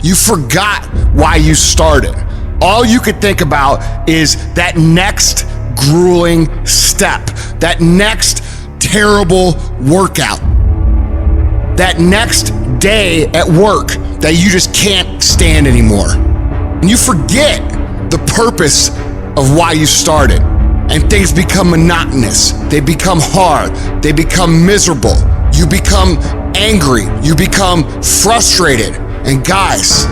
You forgot why you started. All you could think about is that next grueling step, that next terrible workout, that next day at work that you just can't stand anymore. And you forget the purpose of why you started. And things become monotonous. They become hard. They become miserable. You become angry. You become frustrated. And guys,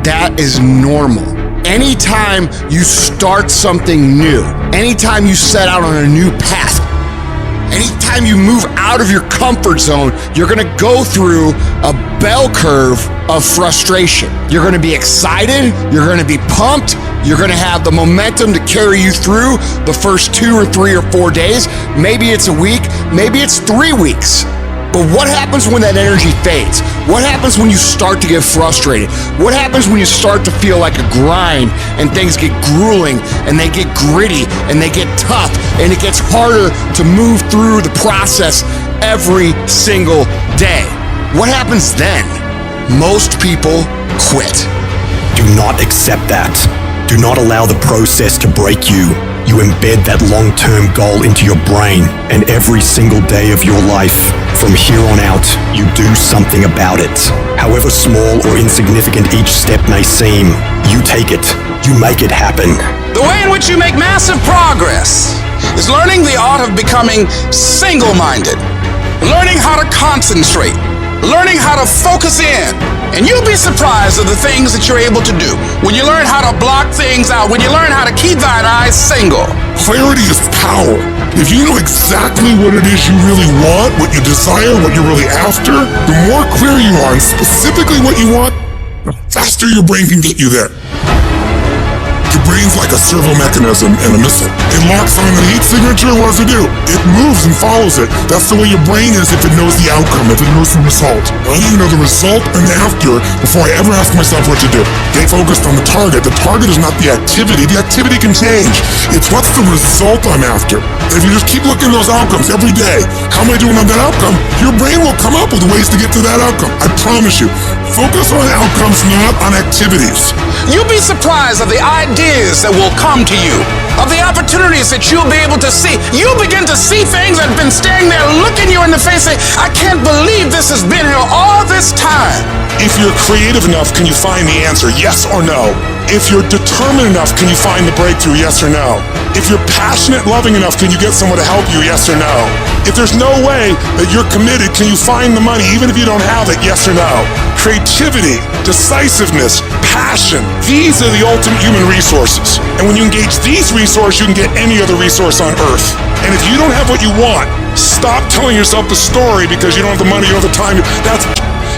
that is normal. Anytime you start something new, anytime you set out on a new path, anytime you move out of your comfort zone, you're gonna go through a bell curve of frustration. You're gonna be excited, you're gonna be pumped, you're gonna have the momentum to carry you through the first 2 or 3 or 4 days. Maybe it's a week, maybe it's 3 weeks. But what happens when that energy fades? What happens when you start to get frustrated? What happens when you start to feel like a grind and things get grueling and they get gritty and they get tough and it gets harder to move through the process every single day? What happens then? Most people quit. Do not accept that. Do not allow the process to break you. You embed that long-term goal into your brain, and every single day of your life, from here on out, you do something about it. However small or insignificant each step may seem, you take it. You make it happen. The way in which you make massive progress is learning the art of becoming single-minded, learning how to concentrate, learning how to focus in. And you'll be surprised at the things that you're able to do when you learn how to block things out, when you learn how to keep thine eyes single. Clarity is power. If you know exactly what it is you really want, what you desire, what you're really after, the more clear you are on specifically what you want, the faster your brain can get you there. Your brain's like a servo mechanism and a missile. It locks on the heat signature, what does it do? It moves and follows it. That's the way your brain is if it knows the outcome, if it knows the result. I need to know the result and the after before I ever ask myself what to do. Stay focused on the target. The target is not the activity. The activity can change. It's what's the result I'm after. If you just keep looking at those outcomes every day, how am I doing on that outcome? Your brain will come up with ways to get to that outcome. I promise you. Focus on outcomes, not on activities. You'll be surprised at the ideas that will come to you, of the opportunities that you'll be able to see. You'll begin to see things that have been staring there, looking you in the face, saying, I can't believe this has been here all this time. If you're creative enough, can you find the answer? Yes or no? If you're determined enough, can you find the breakthrough? Yes or no? If you're passionate, loving enough, can you get someone to help you? Yes or no? If there's no way that you're committed, can you find the money even if you don't have it? Yes or no? Creativity, decisiveness, passion, these are the ultimate human resources. And when you engage these resources, you can get any other resource on earth. And if you don't have what you want, stop telling yourself the story because you don't have the money, you don't have the time.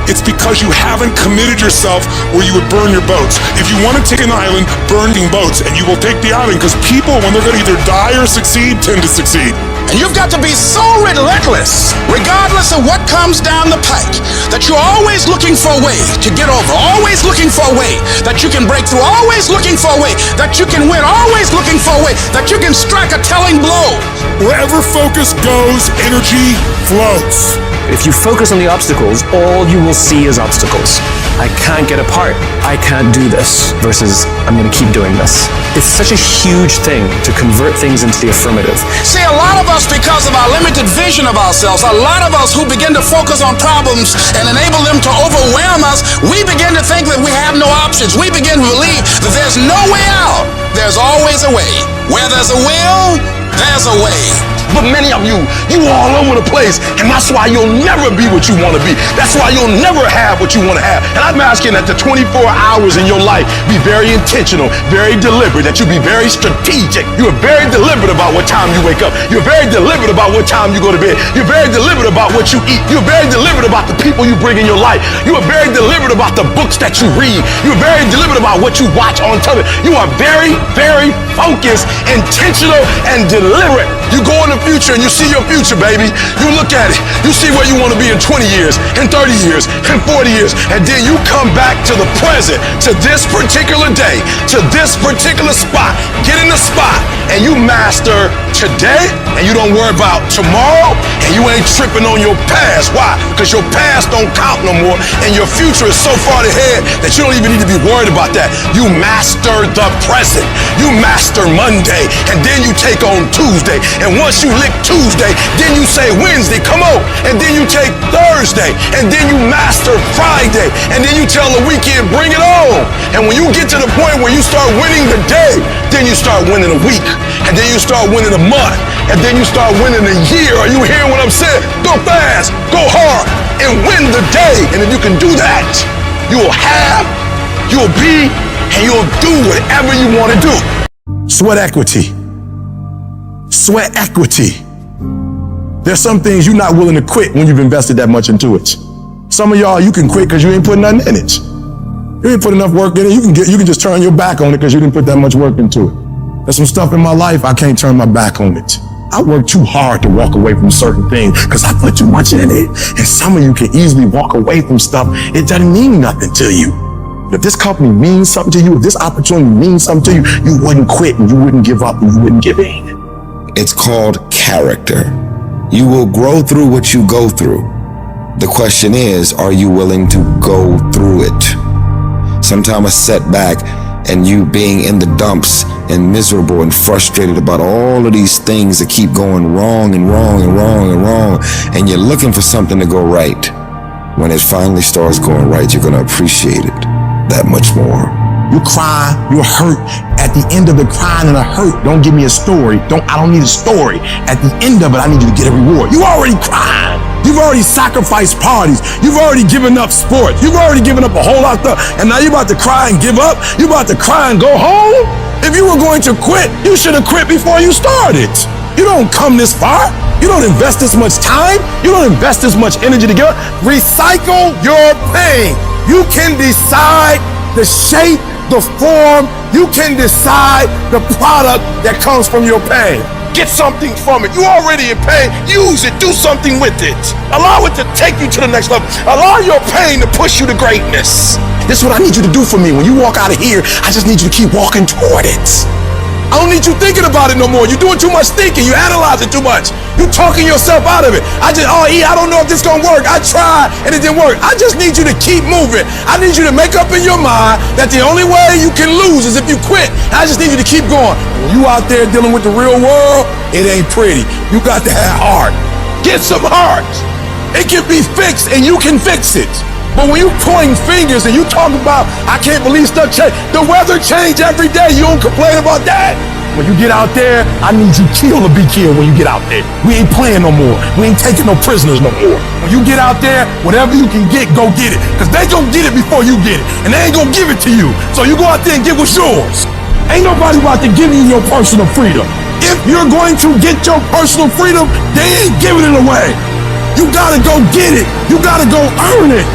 It's because you haven't committed yourself where you would burn your boats. If you want to take an island, burning boats, and you will take the island because people, when they're going to either die or succeed, tend to succeed. And you've got to be so relentless, regardless of what comes down the pike, that you're always looking for a way to get over, always looking for a way that you can break through, always looking for a way that you can win, always looking for a way that you can strike a telling blow. Wherever focus goes, energy flows. If you focus on the obstacles, all you will see is obstacles. I can't get apart. I can't do this versus I'm going to keep doing this. It's such a huge thing to convert things into the affirmative. See, a lot of us, because of our limited vision of ourselves, a lot of us who begin to focus on problems and enable them to overwhelm us, we begin to think that we have no options. We begin to believe that there's no way out. There's always a way. Where there's a will, there's a way. But many of you all over the place, and that's why you'll never be what you want to be. That's why you'll never have what you want to have. And I'm asking that the 24 hours in your life be very intentional, very deliberate, that you be very strategic. You are very deliberate about what time you wake up. You're very deliberate about what time you go to bed. You're very deliberate about what you eat. You're very deliberate about the people you bring in your life. You are very deliberate about the books that you read. You're very deliberate about what you watch on television. You are very, very focused, intentional, and deliberate deliver it. You go in the future and you see your future, baby. You look at it. You see where you want to be in 20 years, in 30 years, in 40 years. And then you come back to the present, to this particular day, to this particular spot. Get in the spot and you master today, and you don't worry about tomorrow, and you ain't tripping on your past. Why? Because your past don't count no more, and your future is so far ahead that you don't even need to be worried about that. You master the present. You master Monday, and then you take on Tuesday. And once you lick Tuesday, then you say Wednesday, come on. And then you take Thursday, and then you master Friday, and then you tell the weekend, bring it on. And when you get to the point where you start winning the day, then you start winning a week, and then you start winning a month, and then you start winning a year. Are you hearing what I'm saying? Go fast, go hard, and win the day. And if you can do that, you'll have, you'll be, and you'll do whatever you want to do. Sweat equity. Sweat equity. There's some things you're not willing to quit when you've invested that much into it. Some of y'all, you can quit because you ain't putting nothing in it. You ain't put enough work in it. You can just turn your back on it because you didn't put that much work into it. There's some stuff in my life I can't turn my back on it. I work too hard to walk away from certain things because I put too much in it. And some of you can easily walk away from stuff. It doesn't mean nothing to you. If this company means something to you, if this opportunity means something to you, you wouldn't quit and you wouldn't give up and you wouldn't give in. It's called character. You will grow through what you go through. The question is, are you willing to go through it? Sometimes a setback and you being in the dumps and miserable and frustrated about all of these things that keep going wrong and wrong and wrong and wrong, and you're looking for something to go right. When it finally starts going right, you're going to appreciate it that much more. You cry, you're hurt. At the end of the crying and the hurt, don't give me a story. I don't need a story. At the end of it, I need you to get a reward. You already cried. You've already sacrificed parties. You've already given up sports. You've already given up a whole lot of stuff. And now you're about to cry and give up. You're about to cry and go home. If you were going to quit, you should have quit before you started. You don't come this far. You don't invest this much time. You don't invest this much energy to give up. Recycle your pain. You can decide the shape, the form. You can decide the product that comes from your pain. Get something from it. You already in pain. Use it. Do something with it. Allow it to take you to the next level. Allow your pain to push you to greatness. This is what I need you to do for me. When you walk out of here, I just need you to keep walking toward it. I don't need you thinking about it no more. You're doing too much thinking. You're analyzing too much. You're talking yourself out of it. I don't know if this gonna work. I tried and it didn't work. I just need you to keep moving. I need you to make up in your mind that the only way you can lose is if you quit. I just need you to keep going. When you out there dealing with the real world, it ain't pretty. You got to have heart. Get some heart. It can be fixed and you can fix it. But when you pointing fingers and you talking about, I can't believe stuff change. The weather change every day. You don't complain about that. When you get out there, I need you kill or be killed when you get out there. We ain't playing no more. We ain't taking no prisoners no more. When you get out there, whatever you can get, go get it. Because they gonna get it before you get it. And they ain't gonna give it to you. So you go out there and get what's yours. Ain't nobody about to give you your personal freedom. If you're going to get your personal freedom, they ain't giving it away. You gotta go get it. You gotta go earn it.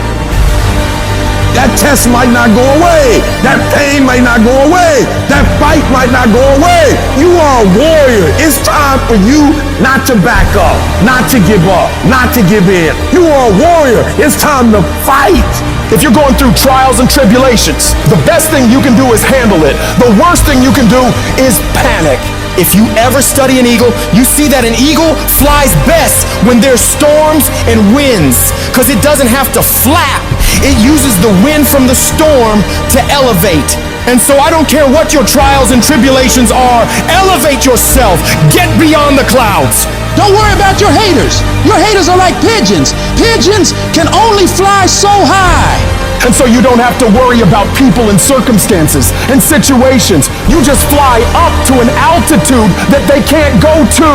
That test might not go away. That pain might not go away. That fight might not go away. You are a warrior. It's time for you not to back up, not to give up, not to give in. You are a warrior. It's time to fight. If you're going through trials and tribulations, the best thing you can do is handle it. The worst thing you can do is panic. If you ever study an eagle, you see that an eagle flies best when there's storms and winds, because it doesn't have to flap. It uses the wind from the storm to elevate. And so I don't care what your trials and tribulations are, elevate yourself, get beyond the clouds. Don't worry about your haters. Your haters are like pigeons. Pigeons can only fly so high. And so you don't have to worry about people and circumstances and situations. You just fly up to an altitude that they can't go to.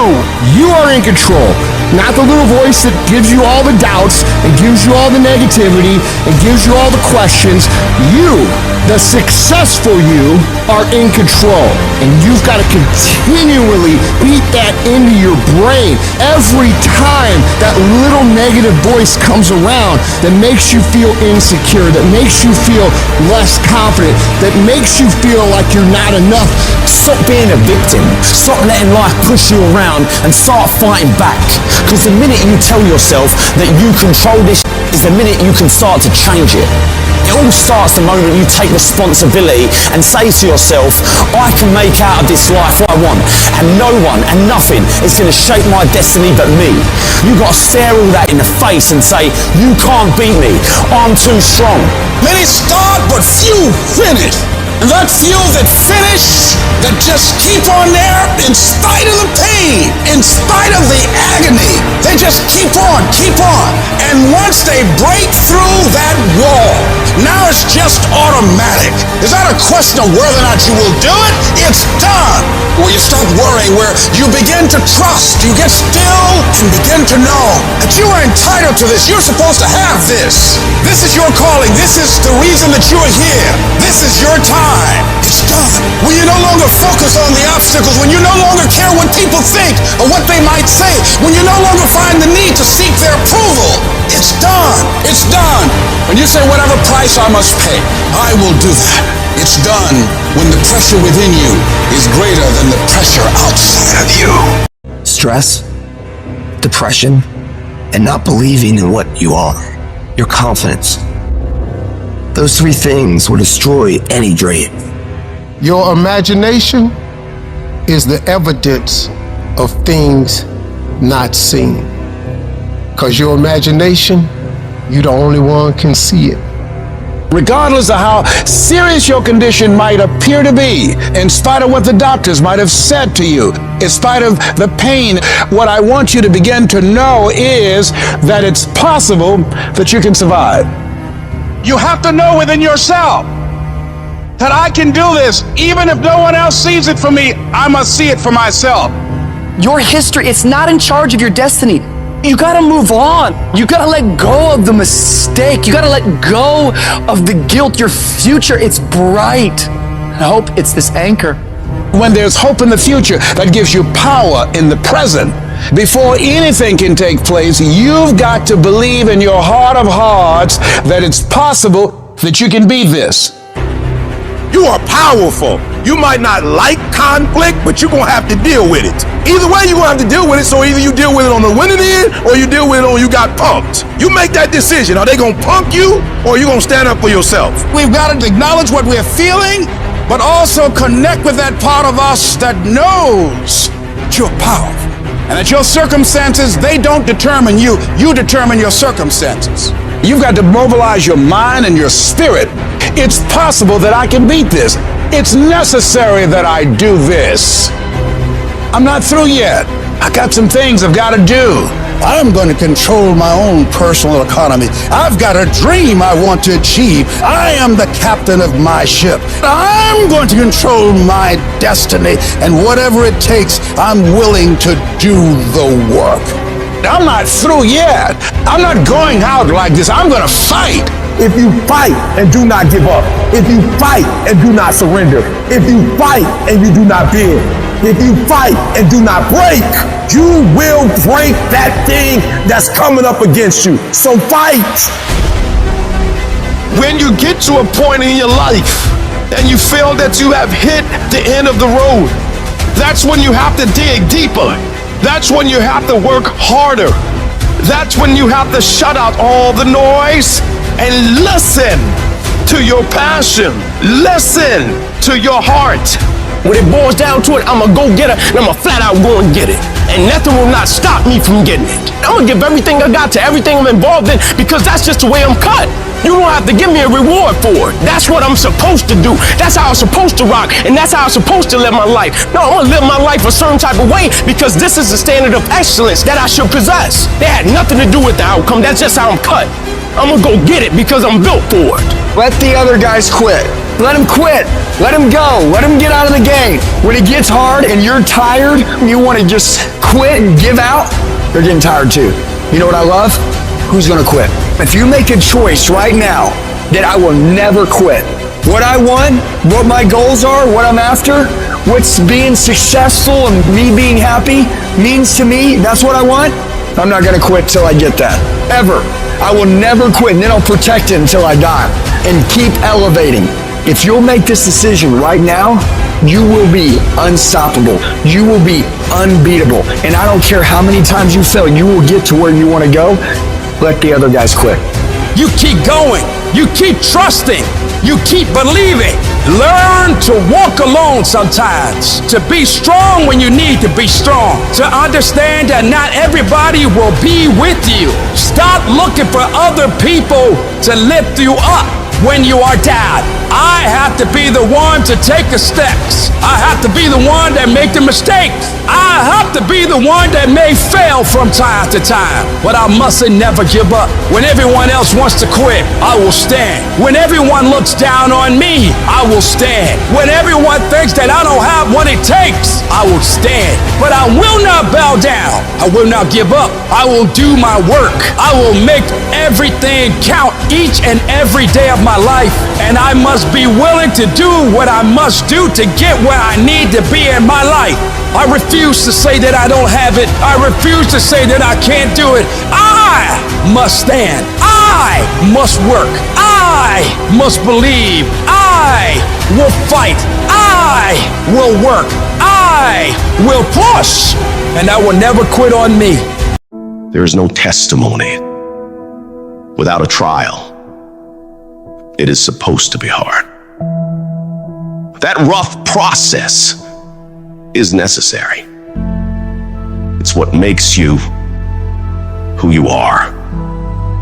You are in control. Not the little voice that gives you all the doubts and gives you all the negativity and gives you all the questions. You, the successful you, are in control. And you've got to continually beat that into your brain every time that little negative voice comes around that makes you feel insecure, that makes you feel less confident, that makes you feel like you're not enough. Stop being a victim. Stop letting life push you around and start fighting back. Because the minute you tell yourself that you control this is the minute you can start to change it. It all starts the moment you take responsibility and say to yourself, I can make out of this life what I want, and no one and nothing is going to shape my destiny but me. You've got to stare all that in the face and say, you can't beat me, I'm too strong. Many start, but few finish. And that few that finish, that just keep on there in spite of the pain, in spite of the agony, they just keep on. And once they break through that wall, now it's just automatic. It's not a question of whether or not you will do it, it's done. Where you stop worrying, where you begin to trust, you get still and begin to know that you are entitled to this, you're supposed to have this. This is your calling, this is the reason that you are here, this is your time. It's done. When you no longer focus on the obstacles, when you no longer care what people think or what they might say, when you no longer find the need to seek their approval, it's done. It's done. When you say whatever price I must pay, I will do that. It's done when the pressure within you is greater than the pressure outside of you. Stress, depression, and not believing in what you are. Your confidence. Those three things will destroy any dream. Your imagination is the evidence of things not seen. Because your imagination, you're the only one can see it. Regardless of how serious your condition might appear to be, in spite of what the doctors might have said to you, in spite of the pain, what I want you to begin to know is that it's possible that you can survive. You have to know within yourself that I can do this. Even if no one else sees it for me, I must see it for myself. Your history, it's not in charge of your destiny. You gotta move on. You gotta let go of the mistake. You gotta let go of the guilt. Your future, it's bright. I hope it's this anchor. When there's hope in the future, that gives you power in the present. Before anything can take place, you've got to believe in your heart of hearts that it's possible that you can beat this. You are powerful. You might not like conflict, but you're gonna have to deal with it. Either way, you're gonna have to deal with it, so either you deal with it on the winning end, or you deal with it on you got punked. You make that decision. Are they gonna punk you, or are you gonna stand up for yourself? We've got to acknowledge what we're feeling, but also connect with that part of us that knows that you're powerful. And that your circumstances, they don't determine you. You determine your circumstances. You've got to mobilize your mind and your spirit. It's possible that I can beat this. It's necessary that I do this. I'm not through yet. I got some things I've got to do. I'm going to control my own personal economy. I've got a dream I want to achieve. I am the captain of my ship. I'm going to control my destiny, and whatever it takes, I'm willing to do the work. I'm not through yet. I'm not going out like this. I'm going to fight. If you fight and do not give up, if you fight and do not surrender, if you fight and you do not bend, if you fight and do not break, you will break that thing that's coming up against you. So fight. When you get to a point in your life and you feel that you have hit the end of the road, that's when you have to dig deeper. That's when you have to work harder. That's when you have to shut out all the noise and listen to your passion. Listen to your heart. When it boils down to it, I'm a go-getter, and I'm a flat-out go and get it. And nothing will not stop me from getting it. I'm gonna give everything I got to everything I'm involved in, because that's just the way I'm cut. You don't have to give me a reward for it. That's what I'm supposed to do. That's how I'm supposed to rock, and that's how I'm supposed to live my life. No, I'm gonna live my life a certain type of way, because this is the standard of excellence that I should possess. It had nothing to do with the outcome. That's just how I'm cut. I'm gonna go get it because I'm built for it. Let the other guys quit. Let them quit. Let them go. Let them get out of the game. When it gets hard and you're tired, you want to just quit and give out, they're getting tired too. You know what I love? Who's gonna quit? If you make a choice right now that I will never quit, what I want, what my goals are, what I'm after, what's being successful and me being happy means to me, that's what I want, I'm not gonna quit till I get that. Ever. I will never quit, and then I'll protect it until I die and keep elevating. If you'll make this decision right now, you will be unstoppable. You will be unbeatable. And I don't care how many times you fail, you will get to where you want to go. Let the other guys quit. You keep going. You keep trusting. You keep believing. Learn to walk alone sometimes. To be strong when you need to be strong. To understand that not everybody will be with you. Stop looking for other people to lift you up when you are down. I have to be the one to take the steps. I have to be the one that make the mistakes. I have to be the one that may fail from time to time. But I mustn't never give up. When everyone else wants to quit, I will stand. When everyone looks down on me, I will stand. When everyone thinks that I don't have what it takes, I will stand. But I will not bow down. I will not give up. I will do my work. I will make everything count each and every day of my life. And I must be willing to do what I must do to get where I need to be in my life. I refuse to say that I don't have it. I refuse to say that I can't do it. I must stand. I must work. I must believe. I will fight. I will work. I will push. And I will never quit on me. There is no testimony without a trial. It is supposed to be hard. That rough process is necessary. It's what makes you who you are.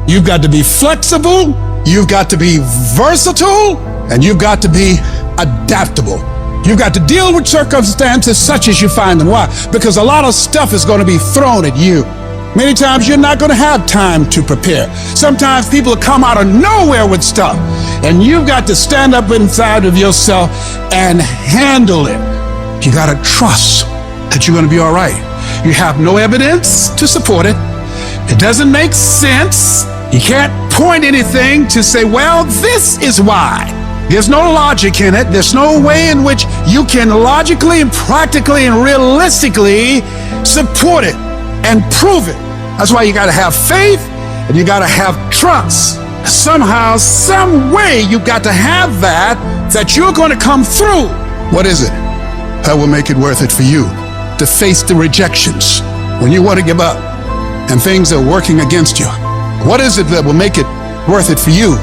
You've got to be flexible, you've got to be versatile, and you've got to be adaptable. You've got to deal with circumstances such as you find them. Why? Because a lot of stuff is going to be thrown at you. Many times you're not going to have time to prepare. Sometimes people come out of nowhere with stuff, and you've got to stand up inside of yourself and handle it. You got to trust that you're going to be all right. You have no evidence to support it. It doesn't make sense. You can't point anything to say, well, this is why. There's no logic in it. There's no way in which you can logically and practically and realistically support it and prove it. That's why you got to have faith and you got to have trust. Somehow, some way, you got to have that you're going to come through. What is it that will make it worth it for you to face the rejections when you want to give up and things are working against you? What is it that will make it worth it for you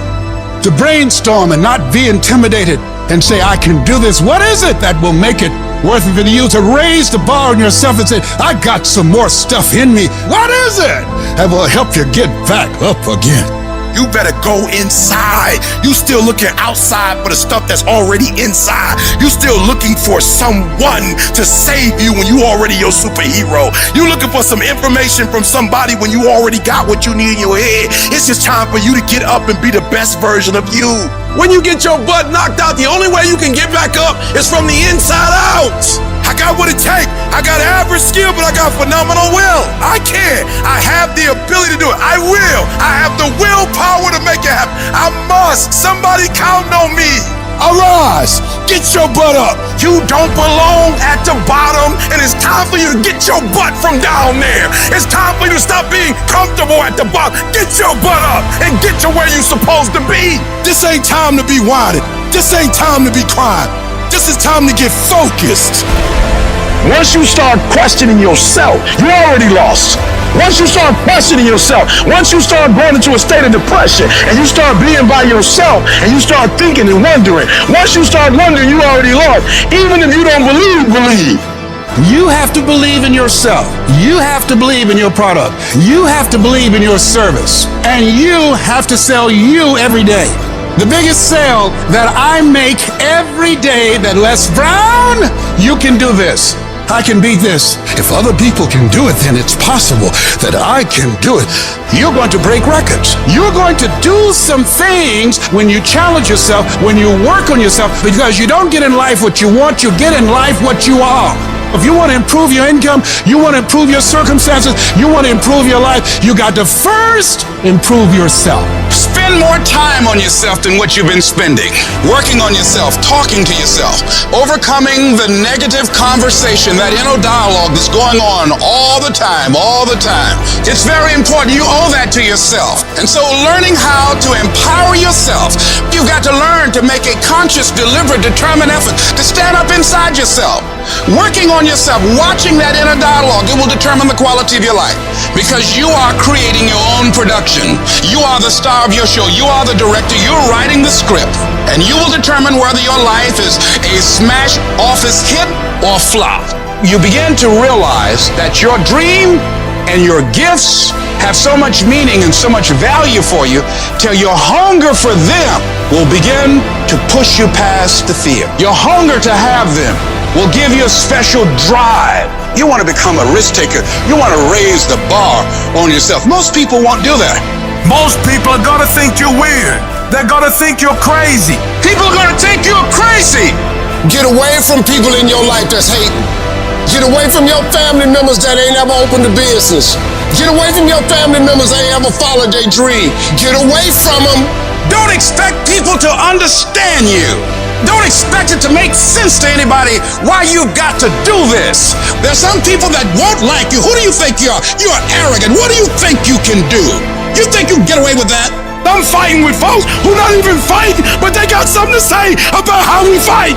to brainstorm and not be intimidated and say, I can do this? What is it that will make it worth it for you to raise the bar on yourself and say, I got some more stuff in me? What is it that will help you get back up again? You better go inside. You still looking outside for the stuff that's already inside. You still looking for someone to save you when you already your superhero. You looking for some information from somebody when you already got what you need in your head. It's just time for you to get up and be the best version of you. When you get your butt knocked out, the only way you can get back up is from the inside out. I got what it takes. I got average skill, but I got phenomenal will. I can. I have the ability to do it. I will. I have the willpower to make it happen. I must. Somebody count on me. Arise. Get your butt up. You don't belong at the bottom, and it's time for you to get your butt from down there. It's time for you to stop being comfortable at the bottom. Get your butt up and get to where you're supposed to be. This ain't time to be whining. This ain't time to be crying. This is time to get focused. Once you start questioning yourself, you already lost. Once you start questioning yourself, once you start going into a state of depression and you start being by yourself and you start thinking and wondering, once you start wondering, you already lost. Even if you don't believe. You have to believe in yourself. You have to believe in your product. You have to believe in your service. And you have to sell you every day. The biggest sale that I make every day that Les Brown, you can do this. I can beat this. If other people can do it, then it's possible that I can do it. You're going to break records. You're going to do some things when you challenge yourself, when you work on yourself, because you don't get in life what you want, you get in life what you are. If you want to improve your income, you want to improve your circumstances, you want to improve your life, you got to first improve yourself. Spend Spend more time on yourself than what you've been spending. Working on yourself, talking to yourself, overcoming the negative conversation, that inner dialogue that's going on all the time. It's very important. You owe that to yourself. And so learning how to empower yourself, you've got to learn to make a conscious, deliberate, determined effort to stand up inside yourself. Working on yourself, watching that inner dialogue, it will determine the quality of your life. Because you are creating your own production. You are the star of your show. You are the director. You're writing the script. And you will determine whether your life is a smash office hit or flop. You begin to realize that your dream and your gifts have so much meaning and so much value for you till your hunger for them will begin to push you past the fear. Your hunger to have them will give you a special drive. You want to become a risk taker. You want to raise the bar on yourself. Most people won't do that. Most people are gonna think you're weird. They're gonna think you're crazy. People are gonna think you're crazy. Get away from people in your life that's hating. Get away from your family members that ain't ever opened a business. Get away from your family members that ain't ever followed their dream. Get away from them. Don't expect people to understand you. Don't expect it to make sense to anybody why you've got to do this. There's some people that won't like you. Who do you think you are? You are arrogant. What do you think you can do? You think you can get away with that? I'm fighting with folks who not even fighting, but they got something to say about how we fight.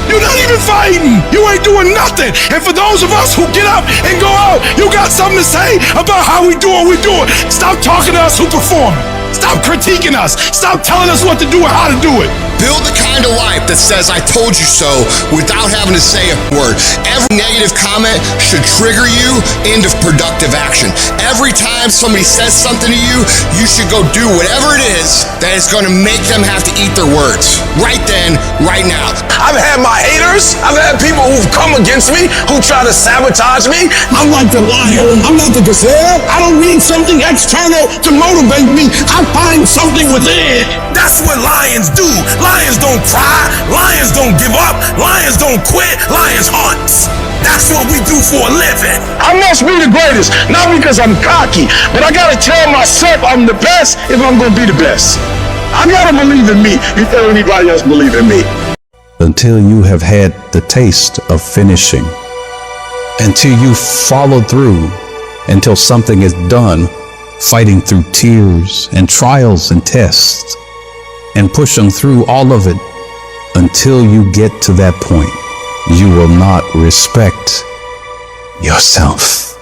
You're not even fighting. You ain't doing nothing. And for those of us who get up and go out, you got something to say about how we do what we do it. Stop talking to us who perform. Stop critiquing us. Stop telling us what to do and how to do it. Build the kind of life that says, I told you so, without having to say a word. Every negative comment should trigger you into productive action. Every time somebody says something to you, you should go do whatever it is that is going to make them have to eat their words. Right then, right now. I've had my haters. I've had people who've come against me, who try to sabotage me. I'm like the lion. I'm not the gazelle. I don't need something external to motivate me. I find something within. That's what lions do. Lions don't cry. Lions don't give up. Lions don't quit. Lions hunt. That's what we do for a living. I must be the greatest, not because I'm cocky, but I gotta tell myself I'm the best if I'm gonna be the best. I gotta believe in me before anybody else believe in me. Until you have had the taste of finishing, until you follow through, until something is done, fighting through tears and trials and tests, and pushing through all of it, until you get to that point, you will not respect yourself.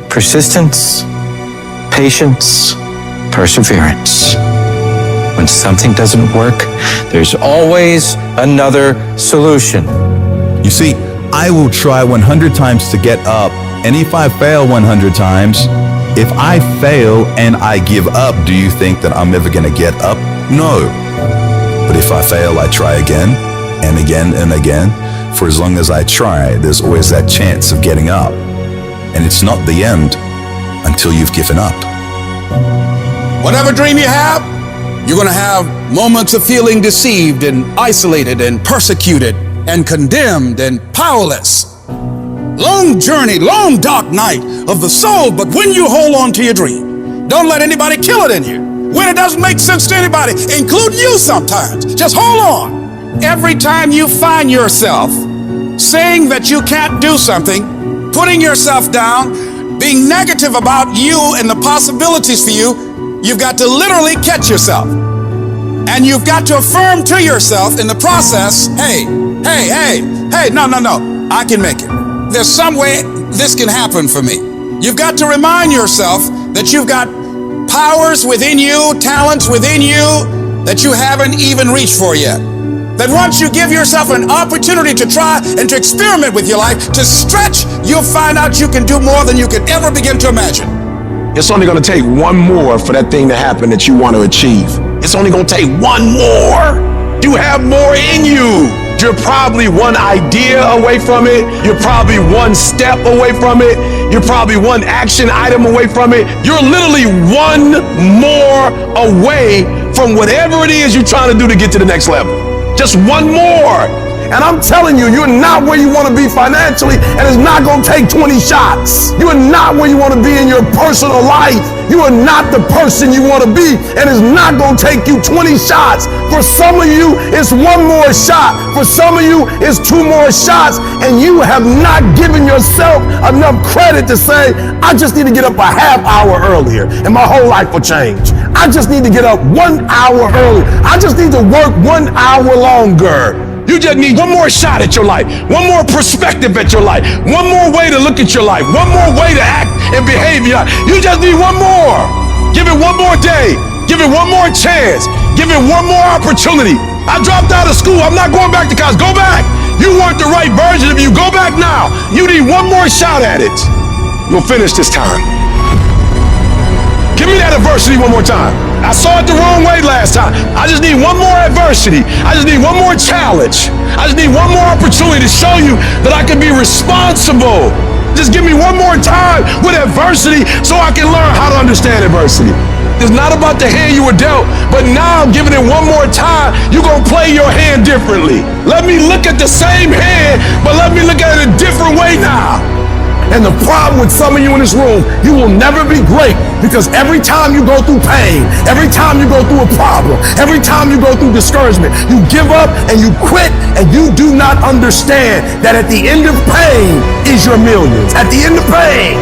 Persistence, patience, perseverance. When something doesn't work, there's always another solution. You see, I will try 100 times to get up, and if I fail 100 times, if I fail and I give up, do you think that I'm ever gonna get up? No. But if I fail, I try again and again and again. For as long as I try, there's always that chance of getting up. And it's not the end until you've given up. Whatever dream you have, you're going to have moments of feeling deceived and isolated and persecuted and condemned and powerless. Long journey, long dark night of the soul, but when you hold on to your dream, don't let anybody kill it in you. When it doesn't make sense to anybody, including you sometimes, just hold on. Every time you find yourself saying that you can't do something, putting yourself down, being negative about you and the possibilities for you, you've got to literally catch yourself. And you've got to affirm to yourself in the process, hey, no, I can make it. There's some way this can happen for me. You've got to remind yourself that you've got powers within you, talents within you that you haven't even reached for yet. That once you give yourself an opportunity to try and to experiment with your life, to stretch, you'll find out you can do more than you could ever begin to imagine. It's only gonna take one more for that thing to happen that you want to achieve. It's only gonna take one more. You have more in you. You're probably one idea away from it. You're probably one step away from it. You're probably one action item away from it. You're literally one more away from whatever it is you're trying to do to get to the next level. Just one more. And I'm telling you, you're not where you want to be financially, and it's not going to take 20 shots. You are not where you want to be in your personal life. You are not the person you want to be, and it's not going to take you 20 shots. For some of you, it's one more shot. For some of you, it's two more shots, and you have not given yourself enough credit to say, I just need to get up a half hour earlier, and my whole life will change. I just need to get up 1 hour earlier. I just need to work 1 hour longer. You just need one more shot at your life, one more perspective at your life, one more way to look at your life, one more way to act and behave. You just need one more. Give it one more day. Give it one more chance. Give it one more opportunity. I dropped out of school. I'm not going back to college. Go back. You weren't the right version of you. Go back now. You need one more shot at it. You'll finish this time. Give me that adversity one more time. I saw it the wrong way last time. I just need one more adversity. I just need one more challenge. I just need one more opportunity to show you that I can be responsible. Just give me one more time with adversity so I can learn how to understand adversity. It's not about the hand you were dealt, but now I'm giving it one more time. You're going to play your hand differently. Let me look at the same hand, but let me look at it a different way now. And the problem with some of you in this room, you will never be great because every time you go through pain, every time you go through a problem, every time you go through discouragement, you give up and you quit and you do not understand that at the end of pain is your millions. At the end of pain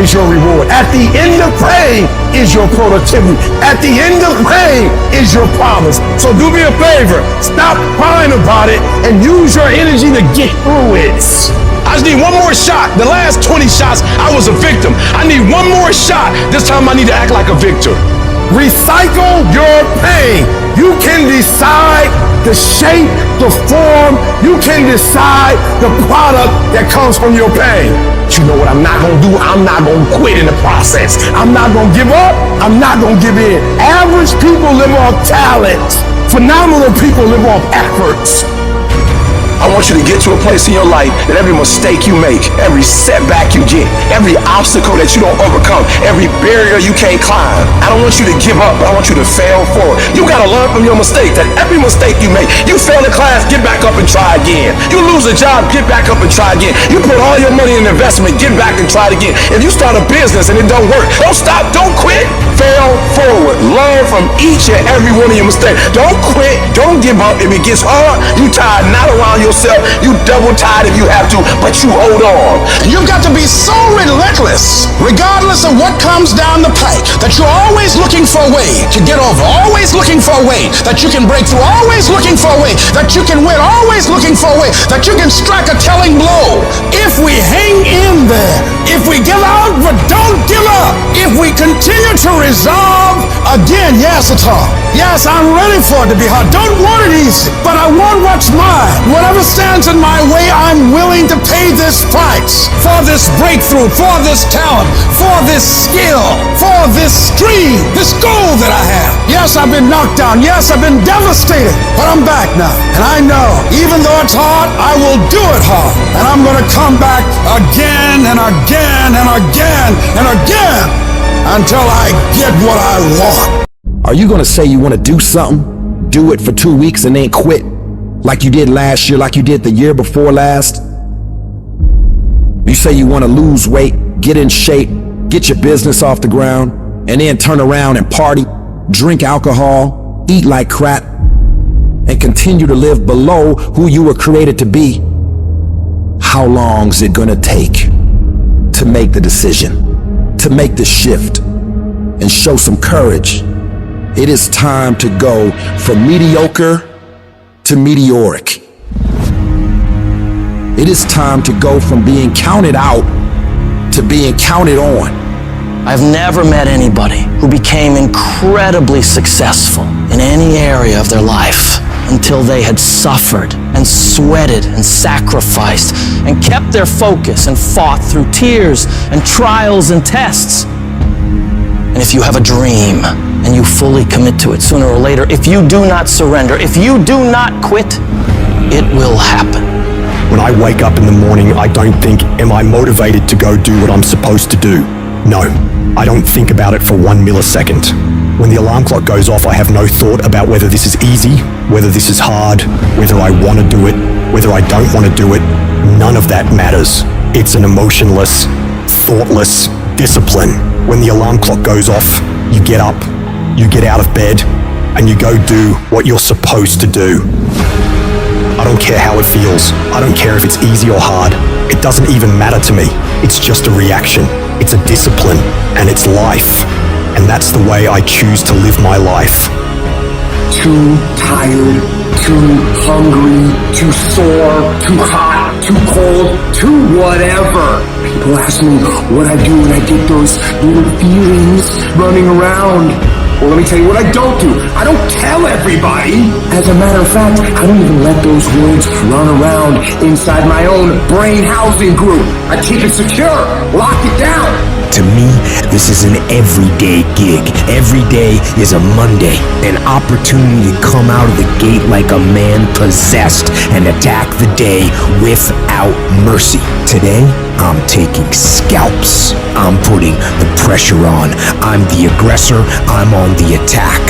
is your reward. At the end of pain is your productivity. At the end of pain is your promise. So do me a favor, stop crying about it and use your energy to get through it. I just need one more shot. The last 20 shots, I was a victim. I need one more shot. This time I need to act like a victor. Recycle your pain. You can decide the shape, the form. You can decide the product that comes from your pain. But you know what I'm not going to do? I'm not going to quit in the process. I'm not going to give up. I'm not going to give in. Average people live off talent. Phenomenal people live off efforts. I want you to get to a place in your life that every mistake you make, every setback you get, every obstacle that you don't overcome, every barrier you can't climb. I don't want you to give up, but I want you to fail forward. You gotta learn from your mistakes, that every mistake you make, you fail in class, get back up and try again. You lose a job, get back up and try again. You put all your money in investment, get back and try it again. If you start a business and it don't work, don't stop, don't quit. Fail forward. Learn from each and every one of your mistakes. Don't quit, don't give up. If it gets hard, you tie a knot around yourself, you double tied if you have to, but you hold on. You've got to be so relentless, regardless of what comes down the pike, that you're always looking for a way to get over, always looking for a way that you can break through, always looking for a way that you can win, always looking for a way that you can strike a telling blow. If we hang in there, if we give out but don't give up, if we continue to resolve, again, yes, it's hard. Yes, I'm ready for it to be hard. Don't want it easy, but I want what's mine. Whatever stands in my way, I'm willing to pay this price for this breakthrough, for this talent, for this skill, for this dream, this goal that I have. Yes, I've been knocked down. Yes, I've been devastated, but I'm back now. And I know, even though it's hard, I will do it hard. And I'm going to come back again and again and again and again until I get what I want. Are you going to say you want to do something, do it for 2 weeks and then quit? Like you did last year, like you did the year before last? You say you want to lose weight, get in shape, get your business off the ground, and then turn around and party, drink alcohol, eat like crap, and continue to live below who you were created to be. How long is it going to take to make the decision, to make the shift, and show some courage? It is time to go from mediocre to meteoric. It is time to go from being counted out to being counted on. I've never met anybody who became incredibly successful in any area of their life until they had suffered and sweated and sacrificed and kept their focus and fought through tears and trials and tests. And if you have a dream and you fully commit to it sooner or later, if you do not surrender, if you do not quit, it will happen. When I wake up in the morning, I don't think, am I motivated to go do what I'm supposed to do? No, I don't think about it for 1 millisecond. When the alarm clock goes off, I have no thought about whether this is easy Whether this is hard, whether I want to do it, whether I don't want to do it, none of that matters. It's an emotionless, thoughtless discipline. When the alarm clock goes off, you get up, you get out of bed, and you go do what you're supposed to do. I don't care how it feels. I don't care if it's easy or hard. It doesn't even matter to me. It's just a reaction. It's a discipline, and it's life. And that's the way I choose to live my life. Too tired, too hungry, too sore, too hot, too cold, too whatever. People ask me what I do when I get those little feelings running around. Well, let me tell you what I don't do. I don't tell everybody. As a matter of fact, I don't even let those words run around inside my own brain housing group. I keep it secure, lock it down. To me, this is an everyday gig. Every day is a Monday, an opportunity to come out of the gate like a man possessed and attack the day without mercy. Today, I'm taking scalps. I'm putting the pressure on. I'm the aggressor. I'm on the attack.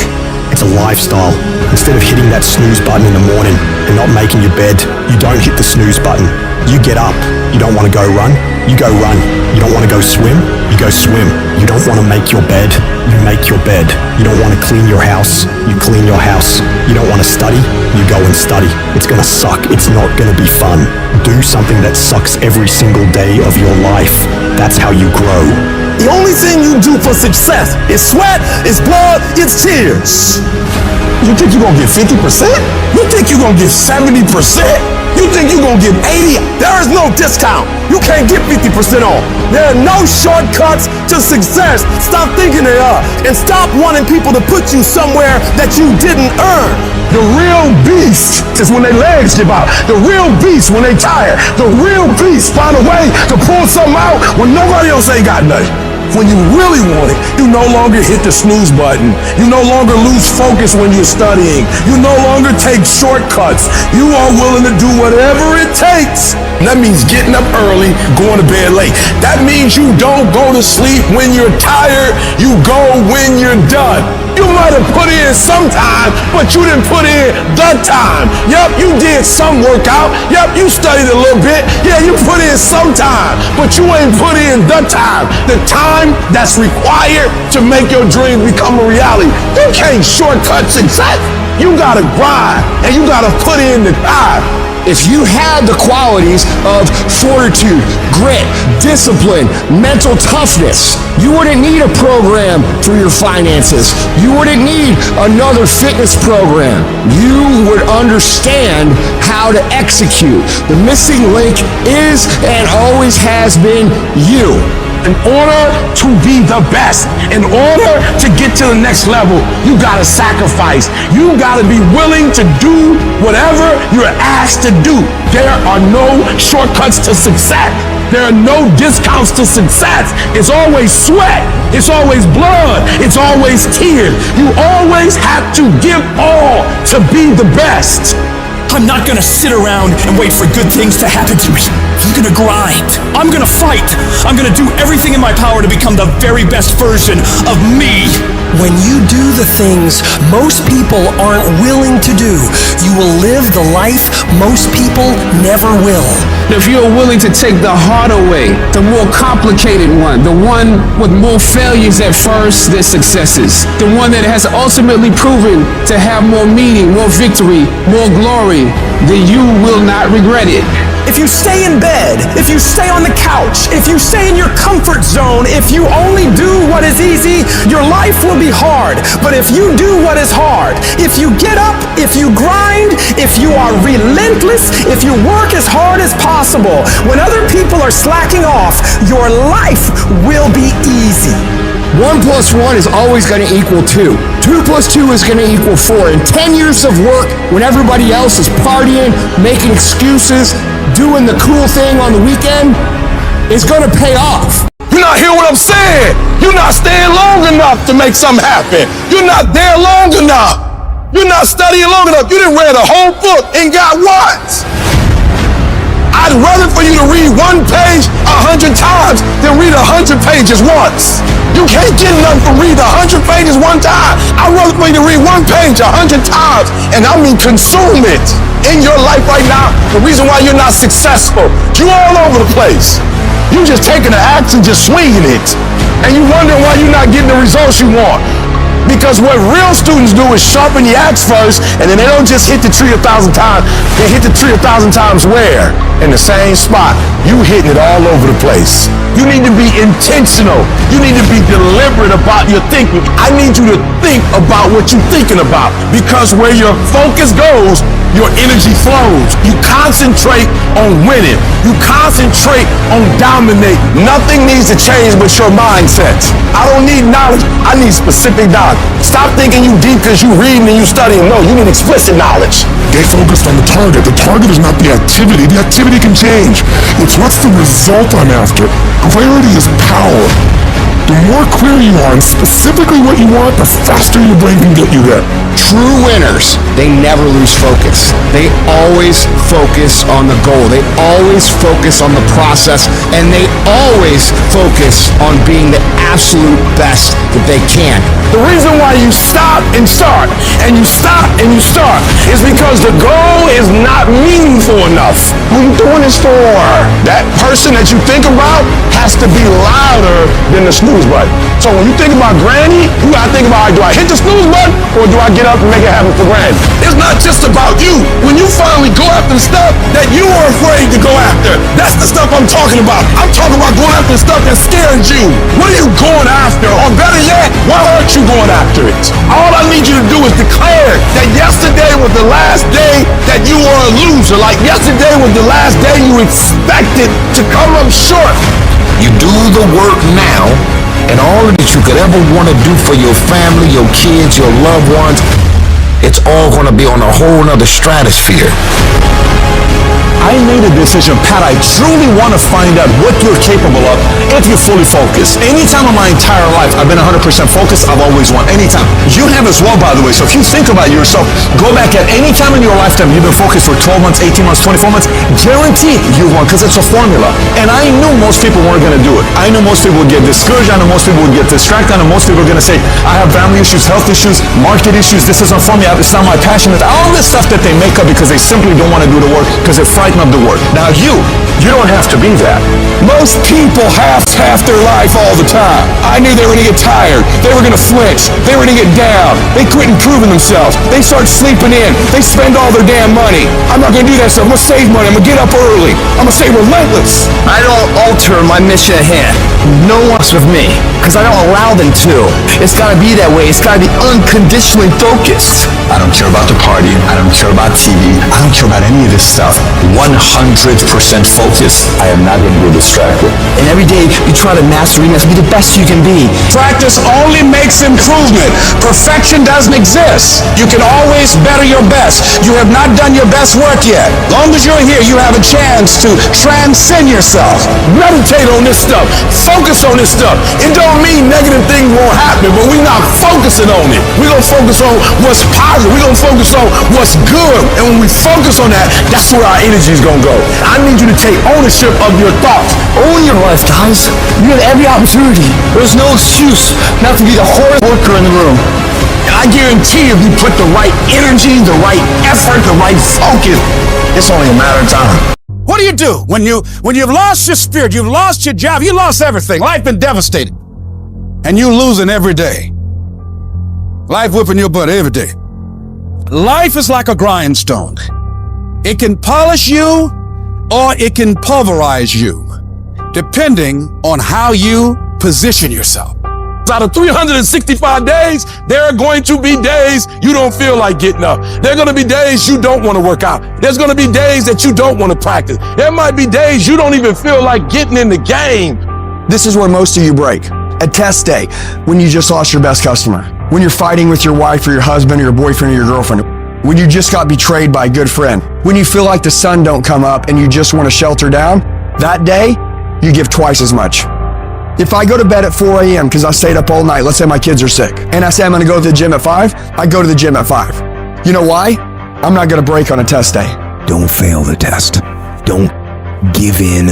It's a lifestyle. Instead of hitting that snooze button in the morning and not making your bed, you don't hit the snooze button. You get up. You don't want to go run? You go run. You don't want to go swim? You go swim. You don't want to make your bed? You make your bed. You don't want to clean your house? You clean your house. You don't want to study? You go and study. It's going to suck. It's not going to be fun. Do something that sucks every single day of your life. That's how you grow. The only thing you do for success is sweat, it's blood, it's tears. You think you're gonna get 50%? You think you're gonna get 70%? You think you're gonna get 80? There is no discount. You can't get 50% off. There are no shortcuts to success. Stop thinking they are. And stop wanting people to put you somewhere that you didn't earn. The real beast is when their legs give out. The real beast when they tired. The real beast find a way to pull something out when nobody else ain't got nothing. When you really want it, you no longer hit the snooze button. You no longer lose focus when you're studying. You no longer take shortcuts. You are willing to do whatever it takes. And that means getting up early, going to bed late. That means you don't go to sleep when you're tired. You go when you're done. You might have put in some time, but you didn't put in the time. Yep, you did some workout. Yep, you studied a little bit. Yeah, you put in some time, but you ain't put in the time. The time that's required to make your dream become a reality. You can't shortcut success. You gotta grind, and you gotta put in the time. If you had the qualities of fortitude, grit, discipline, mental toughness, you wouldn't need a program for your finances. You wouldn't need another fitness program. You would understand how to execute. The missing link is and always has been you. In order to be the best, in order to get to the next level, you gotta sacrifice. You gotta be willing to do whatever you're asked to do. There are no shortcuts to success. There are no discounts to success. It's always sweat. It's always blood. It's always tears. You always have to give all to be the best. I'm not gonna sit around and wait for good things to happen to me. I'm gonna grind. I'm gonna fight. I'm gonna do everything in my power to become the very best version of me. When you do the things most people aren't willing to do, you will live the life most people never will. If you're willing to take the harder way, the more complicated one, the one with more failures at first than successes, the one that has ultimately proven to have more meaning, more victory, more glory, then you will not regret it. If you stay in bed, if you stay on the couch, if you stay in your comfort zone, if you only do what is easy, your life will be hard. But if you do what is hard, if you get up, if you grind, if you are relentless, if you work as hard as possible, when other people are slacking off, your life will be easy. 1 + 1 is always going to equal 2. 2 + 2 is going to equal 4. And 10 years of work when everybody else is partying, making excuses, doing the cool thing on the weekend is going to pay off. You're not hearing what I'm saying. You're not staying long enough to make something happen. You're not there long enough. You're not studying long enough. You didn't read the whole book and got what? I'd rather for you to read one page 100 times than read 100 pages once. You can't get enough from reading 100 pages one time. I'd rather for you to read one page 100 times, and I mean consume it. In your life right now, the reason why you're not successful, you all over the place. You just taking the axe and just swinging it. And you wondering why you're not getting the results you want. Because what real students do is sharpen the axe first, and then they don't just hit the tree 1,000 times. They hit the tree 1,000 times where? In the same spot. You hitting it all over the place. You need to be intentional. You need to be deliberate about your thinking. I need you to think about what you're thinking about. Because where your focus goes, your energy flows. You concentrate on winning. You concentrate on dominating. Nothing needs to change but your mindset. I don't need knowledge. I need specific knowledge. Stop thinking you deep because you reading and you studying. No, you need explicit knowledge. Get focused on the target. The target is not the activity. The activity can change. It's what's the result I'm after. Clarity is power. The more clear you are on specifically what you want, the faster your brain can get you there. True winners, they never lose focus. They always focus on the goal. They always focus on the process, and they always focus on being the absolute best that they can. The reason why you stop and start, and you stop and you start, is because the goal is not meaningful enough. Who you doing this for? That person that you think about has to be louder than the snooze button. So when you think about Granny, you gotta think about, do I hit the snooze button, or do I get up and make it happen for Granny? It's not just about you. When you finally go after the stuff that you were afraid to go after, that's the stuff I'm talking about. I'm talking about going after the stuff that scares you. What are you going after? Or better yet, why aren't you going after it? All I need you to do is declare that yesterday was the last day that you were a loser. Like yesterday was the last day you expected to come up short. You do the work now, and all that you could ever want to do for your family, your kids, your loved ones, it's all going to be on a whole nother stratosphere. I made a decision, Pat, I truly want to find out what you're capable of if you're fully focused. Anytime in my entire life, I've been 100% focused, I've always won. Anytime. You have as well, by the way. So if you think about yourself, go back at any time in your lifetime, you've been focused for 12 months, 18 months, 24 months, guaranteed you won, because it's a formula. And I knew most people weren't going to do it. I knew most people would get discouraged. I knew most people would get distracted. I knew most people were going to say, I have family issues, health issues, market issues, this isn't for me, it's not my passion. It's all this stuff that they make up because they simply don't want to do the work, because they're frightened of the work. Now you don't have to be that. Most people have their life all the time. I knew they were gonna get tired. They were gonna flinch. They were gonna get down. They quit improving themselves. They start sleeping in. They spend all their damn money. I'm not gonna do that stuff. I'm gonna save money. I'm gonna get up early. I'm gonna stay relentless. I don't alter my mission at hand. No one's with me, because I don't allow them to. It's gotta be that way. It's gotta be unconditionally focused. I don't care about the party. I don't care about TV. I don't care about any of this stuff. 100% focused. I am not going to be distracted. And every day you try to master it, to be the best you can be. Practice only makes improvement. Perfection doesn't exist. You can always better your best. You have not done your best work yet. Long as you're here, you have a chance to transcend yourself. Meditate on this stuff. Focus on this stuff. It don't mean negative things won't happen, but we're not focusing on it. We're going to focus on what's positive. We're going to focus on what's good. And when we focus on that, that's where our energy is going to go. I need you to take ownership of your thoughts. Own your life, guys. You have every opportunity. There's no excuse not to be the hardest worker in the room. I guarantee if you put the right energy, the right effort, the right focus, it's only a matter of time. What do you do when you've lost your spirit, you've lost your job, you lost everything, life been devastated, and you losing every day? Life whipping your butt every day. Life is like a grindstone. It can polish you or it can pulverize you, depending on how you position yourself. Out of 365 days, there are going to be days you don't feel like getting up. There are going to be days you don't want to work out. There's going to be days that you don't want to practice. There might be days you don't even feel like getting in the game. This is where most of you break. At test day, when you just lost your best customer. When you're fighting with your wife or your husband or your boyfriend or your girlfriend. When you just got betrayed by a good friend. When you feel like the sun don't come up and you just want to shelter down. That day, you give twice as much. If I go to bed at 4 a.m. because I stayed up all night, let's say my kids are sick, and I say I'm going to go to the gym at 5, I go to the gym at 5. You know why? I'm not going to break on a test day. Don't fail the test. Don't give in,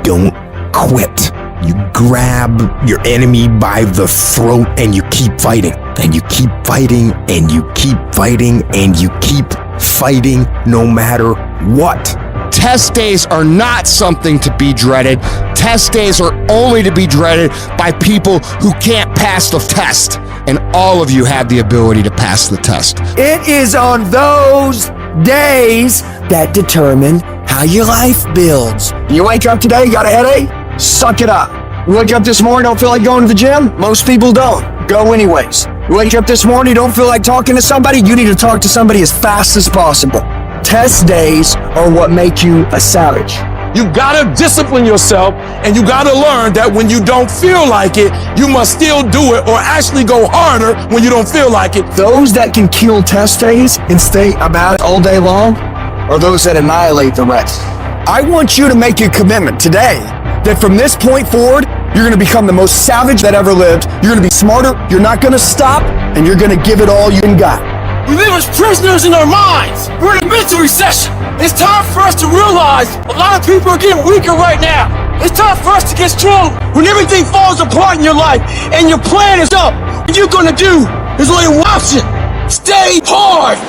don't quit. You grab your enemy by the throat and you keep fighting. And you keep fighting and you keep fighting and you keep fighting no matter what. Test days are not something to be dreaded. Test days are only to be dreaded by people who can't pass the test. And all of you have the ability to pass the test. It is on those days that determine how your life builds. You wake up today, got a headache? Suck it up. You wake up this morning, don't feel like going to the gym? Most people don't. Go anyways. You wake up this morning, don't feel like talking to somebody? You need to talk to somebody as fast as possible. Test days are what make you a savage. You gotta discipline yourself, and you gotta learn that when you don't feel like it, you must still do it or actually go harder when you don't feel like it. Those that can kill test days and stay about it all day long are those that annihilate the rest. I want you to make a commitment today that from this point forward, you're gonna become the most savage that ever lived. You're gonna be smarter, you're not gonna stop, and you're gonna give it all you got. We live as prisoners in our minds. We're in a mental recession. It's time for us to realize a lot of people are getting weaker right now. It's time for us to get strong. When everything falls apart in your life and your plan is up, what you're gonna do is only watch it. Stay hard.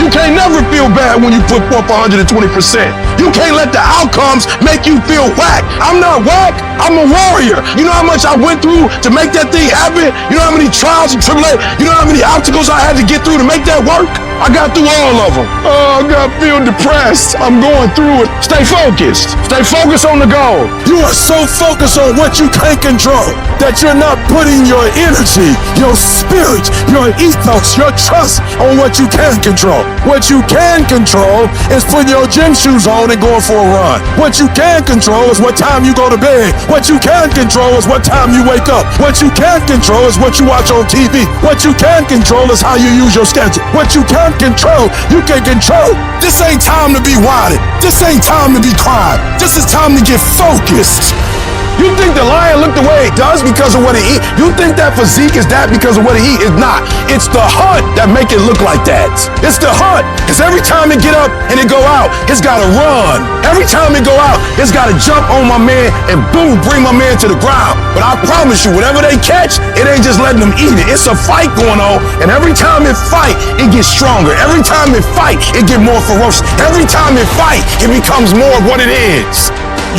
You can't never feel bad when you put forth 120%. You can't let the outcomes make you feel whack. I'm not whack, I'm a warrior. You know how much I went through to make that thing happen? You know how many trials and tribulations, you know how many obstacles I had to get through to make that work? I got through all of them. Oh, I feel depressed. I'm going through it. Stay focused. Stay focused on the goal. You are so focused on what you can't control that you're not putting your energy, your spirit, your ethos, your trust on what you can control. What you can control is putting your gym shoes on and going for a run. What you can control is what time you go to bed. What you can control is what time you wake up. What you can control is what you watch on TV. What you can control is how you use your schedule. What you can control, you can control. This ain't time to be whining. This ain't time to be crying. This is time to get focused. You think the lion look the way it does because of what it eat? You think that physique is that because of what it eat? It's not. It's the hunt that make it look like that. It's the hunt. Because every time it get up and it go out, it's got to run. Every time it go out, it's got to jump on my man and boom, bring my man to the ground. But I promise you, whatever they catch, it ain't just letting them eat it. It's a fight going on. And every time it fight, it gets stronger. Every time it fight, it get more ferocious. Every time it fight, it becomes more of what it is.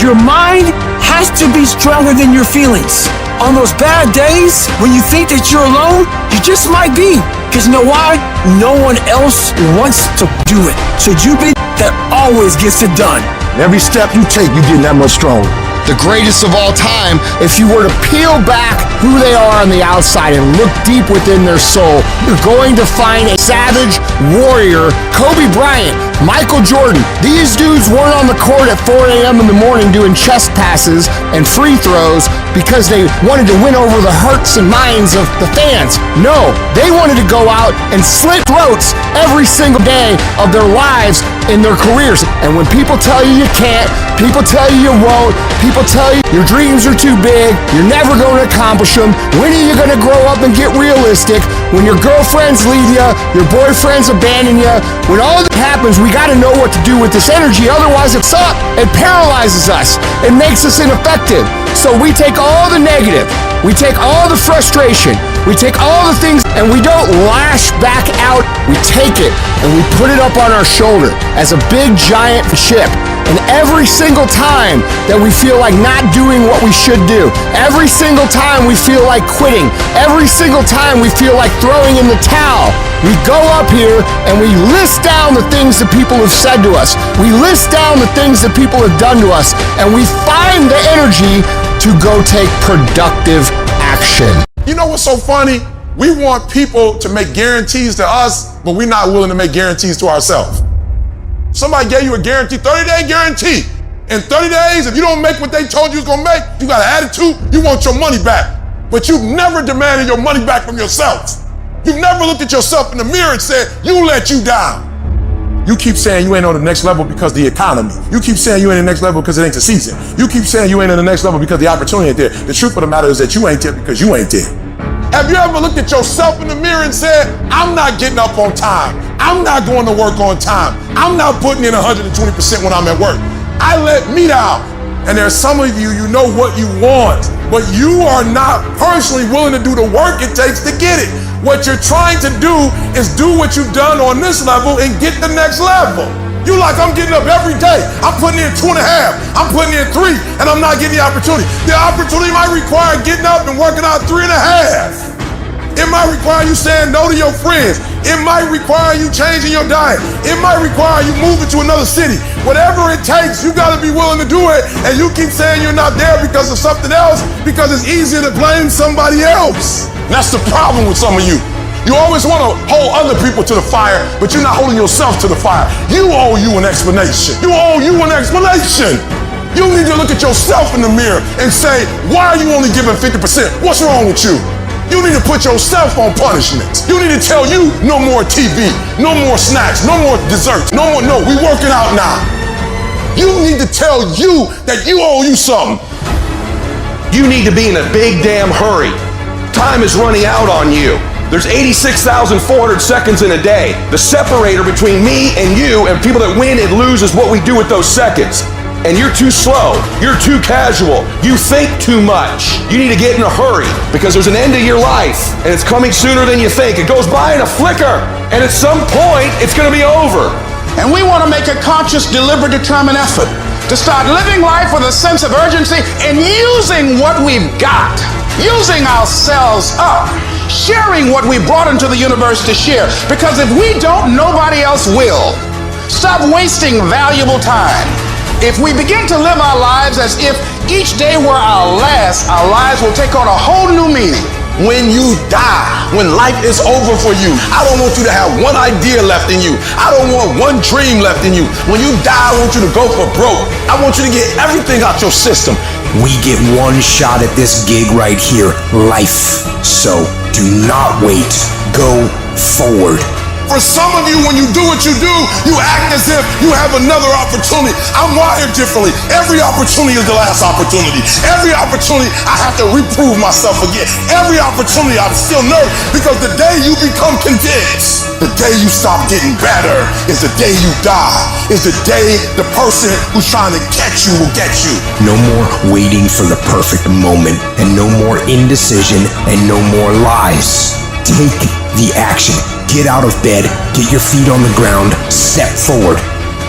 Your mind has to be stronger than your feelings. On those bad days, when you think that you're alone, you just might be. Because you know why? No one else wants to do it. So you be that always gets it done. Every step you take, you get that much stronger. The greatest of all time, if you were to peel back who they are on the outside and look deep within their soul, you're going to find a savage warrior. Kobe Bryant, Michael Jordan, these dudes weren't on the court at 4 a.m. in the morning doing chest passes and free throws because they wanted to win over the hearts and minds of the fans. No, they wanted to go out and slit throats every single day of their lives in their careers. And when people tell you you can't, people tell you you won't, people tell you your dreams are too big, you're never going to accomplish them, when are you going to grow up and get realistic? When your girlfriends leave you, your boyfriends abandon you, when all that happens, we got to know what to do with this energy, otherwise it sucks. It paralyzes us. It makes us ineffective. So we take all the negative, we take all the frustration, we take all the things, and we don't lash back out. We take it and we put it up on our shoulder as a big giant ship. And every single time that we feel like not doing what we should do, every single time we feel like quitting, every single time we feel like throwing in the towel, we go up here and we list down the things that people have said to us. We list down the things that people have done to us, and we find the energy to go take productive action. You know what's so funny? We want people to make guarantees to us, but we're not willing to make guarantees to ourselves. Somebody gave you a guarantee, 30-day guarantee. In 30 days, if you don't make what they told you was gonna make, you got an attitude, you want your money back. But you've never demanded your money back from yourself. You've never looked at yourself in the mirror and said, you let you down. You keep saying you ain't on the next level because of the economy. You keep saying you ain't in the next level because it ain't the season. You keep saying you ain't in the next level because the opportunity ain't there. The truth of the matter is that you ain't there because you ain't there. Have you ever looked at yourself in the mirror and said, I'm not getting up on time. I'm not going to work on time. I'm not putting in 120% when I'm at work. I let me down. And there's some of you, you know what you want, but you are not personally willing to do the work it takes to get it. What you're trying to do is do what you've done on this level and get the next level. You like, I'm getting up every day. I'm putting in 2.5. I'm putting in 3, and I'm not getting the opportunity. The opportunity might require getting up and working out 3.5. It might require you saying no to your friends. It might require you changing your diet. It might require you moving to another city. Whatever it takes, you gotta be willing to do it. And you keep saying you're not there because of something else, because it's easier to blame somebody else. And that's the problem with some of you. You always want to hold other people to the fire, but you're not holding yourself to the fire. You owe you an explanation. You owe you an explanation. You need to look at yourself in the mirror and say, why are you only giving 50%? What's wrong with you? You need to put yourself on punishment. You need to tell you no more TV, no more snacks, no more desserts, no, we working out now. You need to tell you that you owe you something. You need to be in a big damn hurry. Time is running out on you. There's 86,400 seconds in a day. The separator between me and you and people that win and lose is what we do with those seconds. And you're too slow, you're too casual, you think too much. You need to get in a hurry because there's an end to your life and it's coming sooner than you think. It goes by in a flicker and at some point it's gonna be over. And we want to make a conscious, deliberate, determined effort to start living life with a sense of urgency and using what we've got, using ourselves up, sharing what we brought into the universe to share. Because if we don't, nobody else will. Stop wasting valuable time. If we begin to live our lives as if each day were our last, our lives will take on a whole new meaning. When you die, when life is over for you, I don't want you to have one idea left in you. I don't want one dream left in you. When you die, I want you to go for broke. I want you to get everything out your system. We get one shot at this gig right here, life. So do not wait. Go forward. For some of you, when you do what you do, you act as if you have another opportunity. I'm wired differently. Every opportunity is the last opportunity. Every opportunity, I have to reprove myself again. Every opportunity, I'm still nervous because the day you become convinced, the day you stop getting better is the day you die. Is the day the person who's trying to catch you will get you. No more waiting for the perfect moment, and no more indecision, and no more lies. Take the action. Get out of bed, get your feet on the ground, step forward.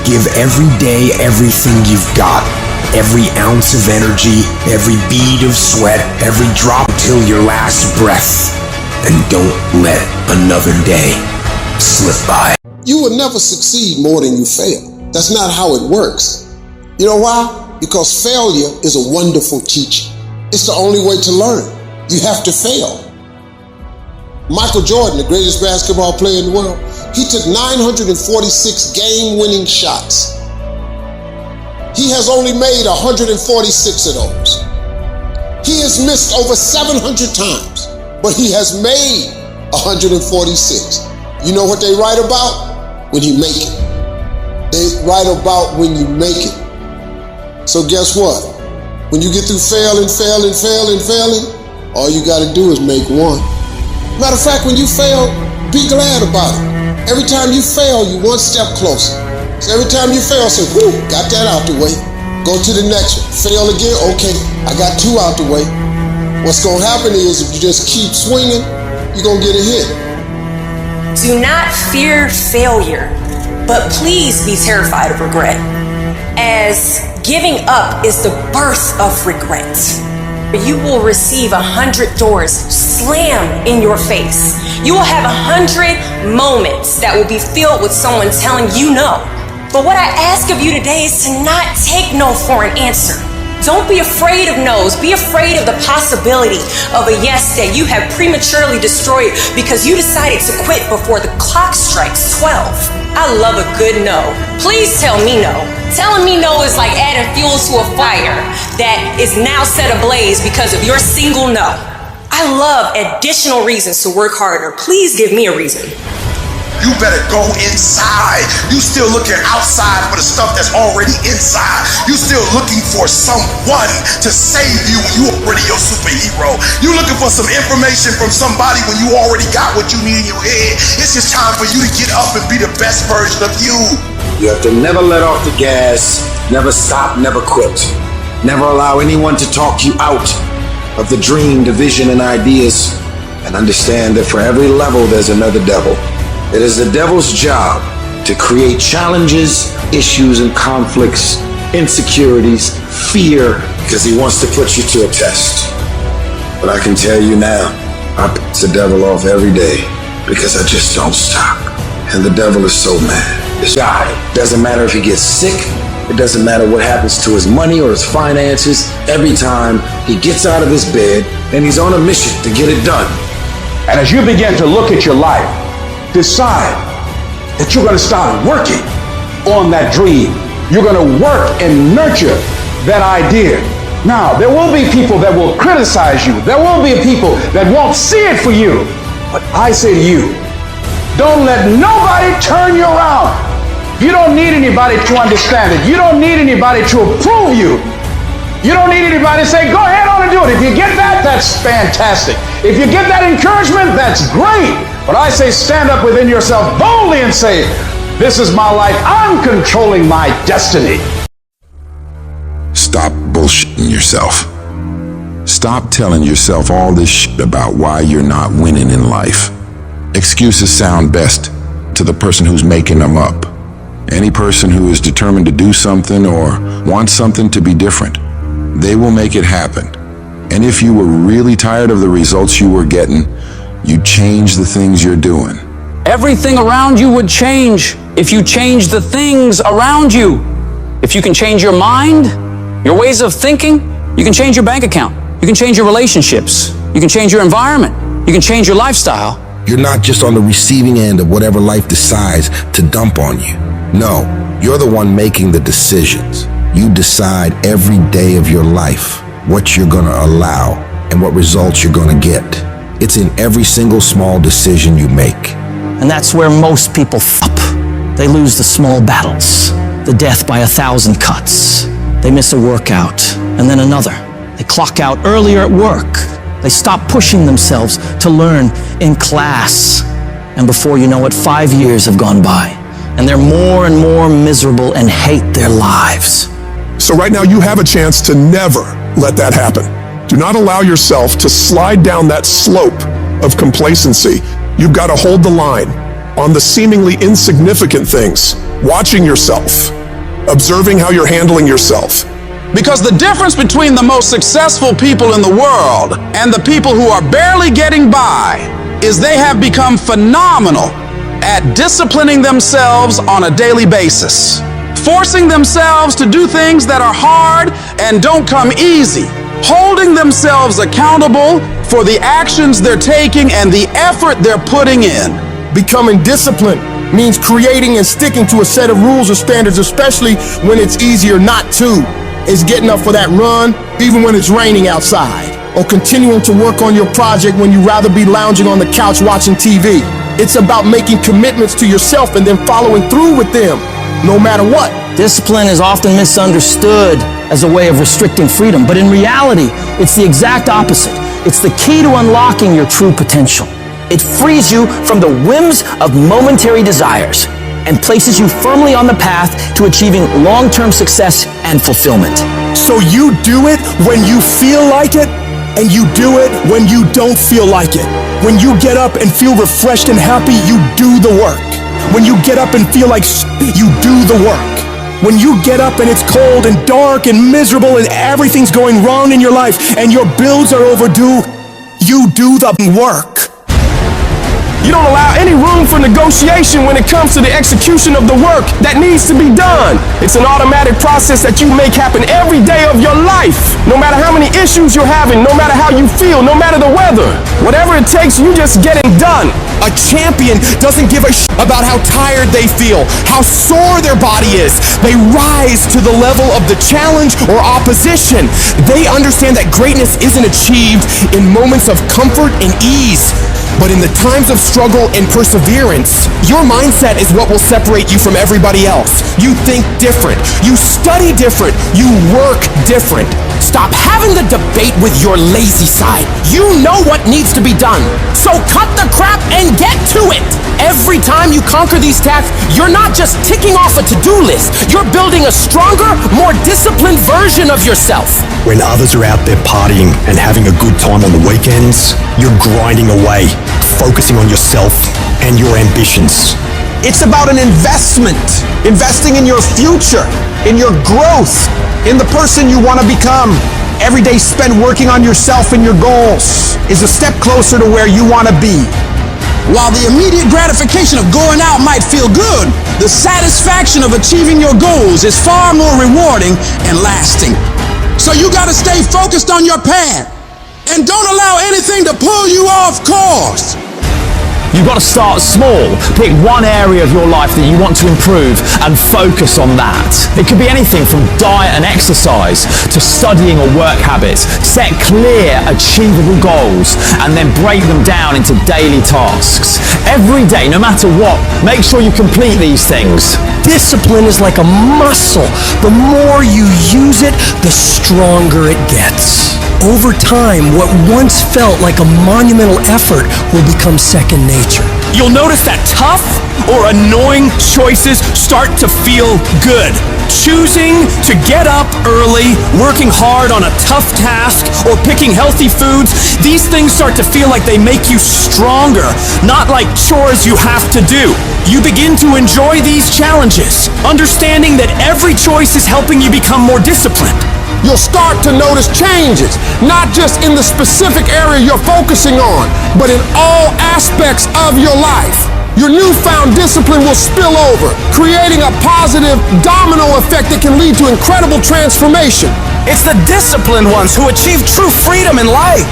Give every day everything you've got. Every ounce of energy, every bead of sweat, every drop till your last breath. And don't let another day slip by. You will never succeed more than you fail. That's not how it works. You know why? Because failure is a wonderful teacher. It's the only way to learn. You have to fail. Michael Jordan, the greatest basketball player in the world, he took 946 game-winning shots. He has only made 146 of those. He has missed over 700 times, but he has made 146. You know what they write about? When you make it. They write about when you make it. So guess what? When you get through failing, all you gotta do is make one. Matter of fact, when you fail, be glad about it. Every time you fail, you one step closer. So every time you fail, say, whoo, got that out the way. Go to the next one. Fail again, okay, I got 2 out the way. What's gonna happen is if you just keep swinging, you're gonna get a hit. Do not fear failure, but please be terrified of regret, as giving up is the birth of regret. You will receive 100 doors slam in your face. You will have 100 moments that will be filled with someone telling you no. But what I ask of you today is to not take no for an answer. Don't be afraid of no's. Be afraid of the possibility of a yes that you have prematurely destroyed because you decided to quit before the clock strikes 12. I love a good no. Please tell me no. Telling me no is like adding fuel to a fire that is now set ablaze because of your single no. I love additional reasons to work harder. Please give me a reason. You better go inside. You still looking outside for the stuff that's already inside. You still looking for someone to save you when you already your superhero. You looking for some information from somebody when you already got what you need in your head. It's just time for you to get up and be the best version of you. You have to never let off the gas, never stop, never quit. Never allow anyone to talk you out of the dream, the vision, and ideas. And understand that for every level, there's another devil. It is the devil's job to create challenges, issues, and conflicts, insecurities, fear, because he wants to put you to a test. But I can tell you now, I piss the devil off every day because I just don't stop. And the devil is so mad. This guy, doesn't matter if he gets sick, it doesn't matter what happens to his money or his finances, every time he gets out of his bed and he's on a mission to get it done. And as you begin to look at your life, decide that you're going to start working on that dream. You're going to work and nurture that idea. Now, there will be people that will criticize you. There will be people that won't see it for you. But I say to you, don't let nobody turn you around. You don't need anybody to understand it. You don't need anybody to approve you. You don't need anybody to say, go ahead on and do it. If you get that, that's fantastic. If you get that encouragement, that's great. But I say stand up within yourself boldly and say, this is my life. I'm controlling my destiny. Stop bullshitting yourself. Stop telling yourself all this shit about why you're not winning in life. Excuses sound best to the person who's making them up. Any person who is determined to do something or wants something to be different, they will make it happen. And if you were really tired of the results you were getting, you change the things you're doing. Everything around you would change if you change the things around you. If you can change your mind, your ways of thinking, you can change your bank account. You can change your relationships. You can change your environment. You can change your lifestyle. You're not just on the receiving end of whatever life decides to dump on you. No, you're the one making the decisions. You decide every day of your life what you're gonna allow and what results you're gonna get. It's in every single small decision you make. And that's where most people f***. They lose the small battles, the death by 1,000 cuts. They miss a workout, and then another. They clock out earlier at work. They stop pushing themselves to learn in class. And before you know it, 5 years have gone by, and they're more and more miserable and hate their lives. So right now you have a chance to never let that happen. Do not allow yourself to slide down that slope of complacency. You've got to hold the line on the seemingly insignificant things, watching yourself, observing how you're handling yourself. Because the difference between the most successful people in the world and the people who are barely getting by is they have become phenomenal at disciplining themselves on a daily basis, forcing themselves to do things that are hard and don't come easy, holding themselves accountable for the actions they're taking and the effort they're putting in. Becoming disciplined means creating and sticking to a set of rules or standards, especially when it's easier not to. It's getting up for that run, even when it's raining outside, or continuing to work on your project when you'd rather be lounging on the couch watching TV. It's about making commitments to yourself and then following through with them, no matter what. Discipline is often misunderstood as a way of restricting freedom, but in reality, it's the exact opposite. It's the key to unlocking your true potential. It frees you from the whims of momentary desires and places you firmly on the path to achieving long-term success and fulfillment. So you do it when you feel like it, and you do it when you don't feel like it. When you get up and feel refreshed and happy, you do the work. When you get up and feel like you do the work. When you get up and it's cold and dark and miserable and everything's going wrong in your life and your bills are overdue, you do the work. You don't allow any room for negotiation when it comes to the execution of the work that needs to be done. It's an automatic process that you make happen every day of your life. No matter how many issues you're having, no matter how you feel, no matter the weather. Whatever it takes, you just get it done. A champion doesn't give a shit about how tired they feel, how sore their body is. They rise to the level of the challenge or opposition. They understand that greatness isn't achieved in moments of comfort and ease, But in the times of struggle and perseverance, your mindset is what will separate you from everybody else. You think different. You study different. You work different. Stop having the debate with your lazy side. You know what needs to be done. So cut the crap and get to it. Every time you conquer these tasks, you're not just ticking off a to-do list. You're building a stronger, more disciplined version of yourself. When others are out there partying and having a good time on the weekends, you're grinding away, focusing on yourself and your ambitions. It's about an investment. Investing in your future, in your growth, in the person you want to become. Every day spent working on yourself and your goals is a step closer to where you want to be. While the immediate gratification of going out might feel good, the satisfaction of achieving your goals is far more rewarding and lasting. So you got to stay focused on your path and don't allow anything to pull you off course. You've got to start small. Pick one area of your life that you want to improve and focus on that. It could be anything from diet and exercise to studying or work habits. Set clear, achievable goals and then break them down into daily tasks. Every day, no matter what, make sure you complete these things. Discipline is like a muscle. The more you use it, the stronger it gets. Over time, what once felt like a monumental effort will become second nature. You'll notice that tough or annoying choices start to feel good. Choosing to get up early, working hard on a tough task, or picking healthy foods, these things start to feel like they make you stronger, not like chores you have to do. You begin to enjoy these challenges, understanding that every choice is helping you become more disciplined. You'll start to notice changes, not just in the specific area you're focusing on, but in all aspects of your life. Your newfound discipline will spill over, creating a positive domino effect that can lead to incredible transformation. It's the disciplined ones who achieve true freedom in life.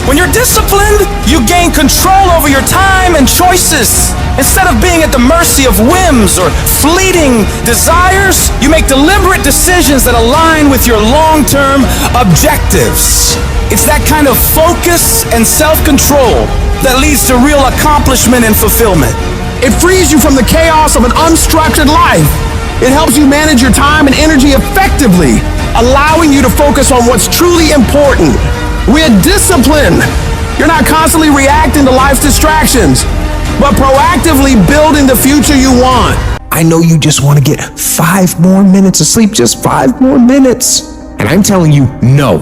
When you're disciplined, you gain control over your time and choices. Instead of being at the mercy of whims or fleeting desires, you make deliberate decisions that align with your long-term objectives. It's that kind of focus and self-control that leads to real accomplishment and fulfillment. It frees you from the chaos of an unstructured life. It helps you manage your time and energy effectively, allowing you to focus on what's truly important. With discipline, you're not constantly reacting to life's distractions, but proactively building the future you want. I know you just want to get 5 more minutes of sleep, just 5 more minutes. And I'm telling you, no,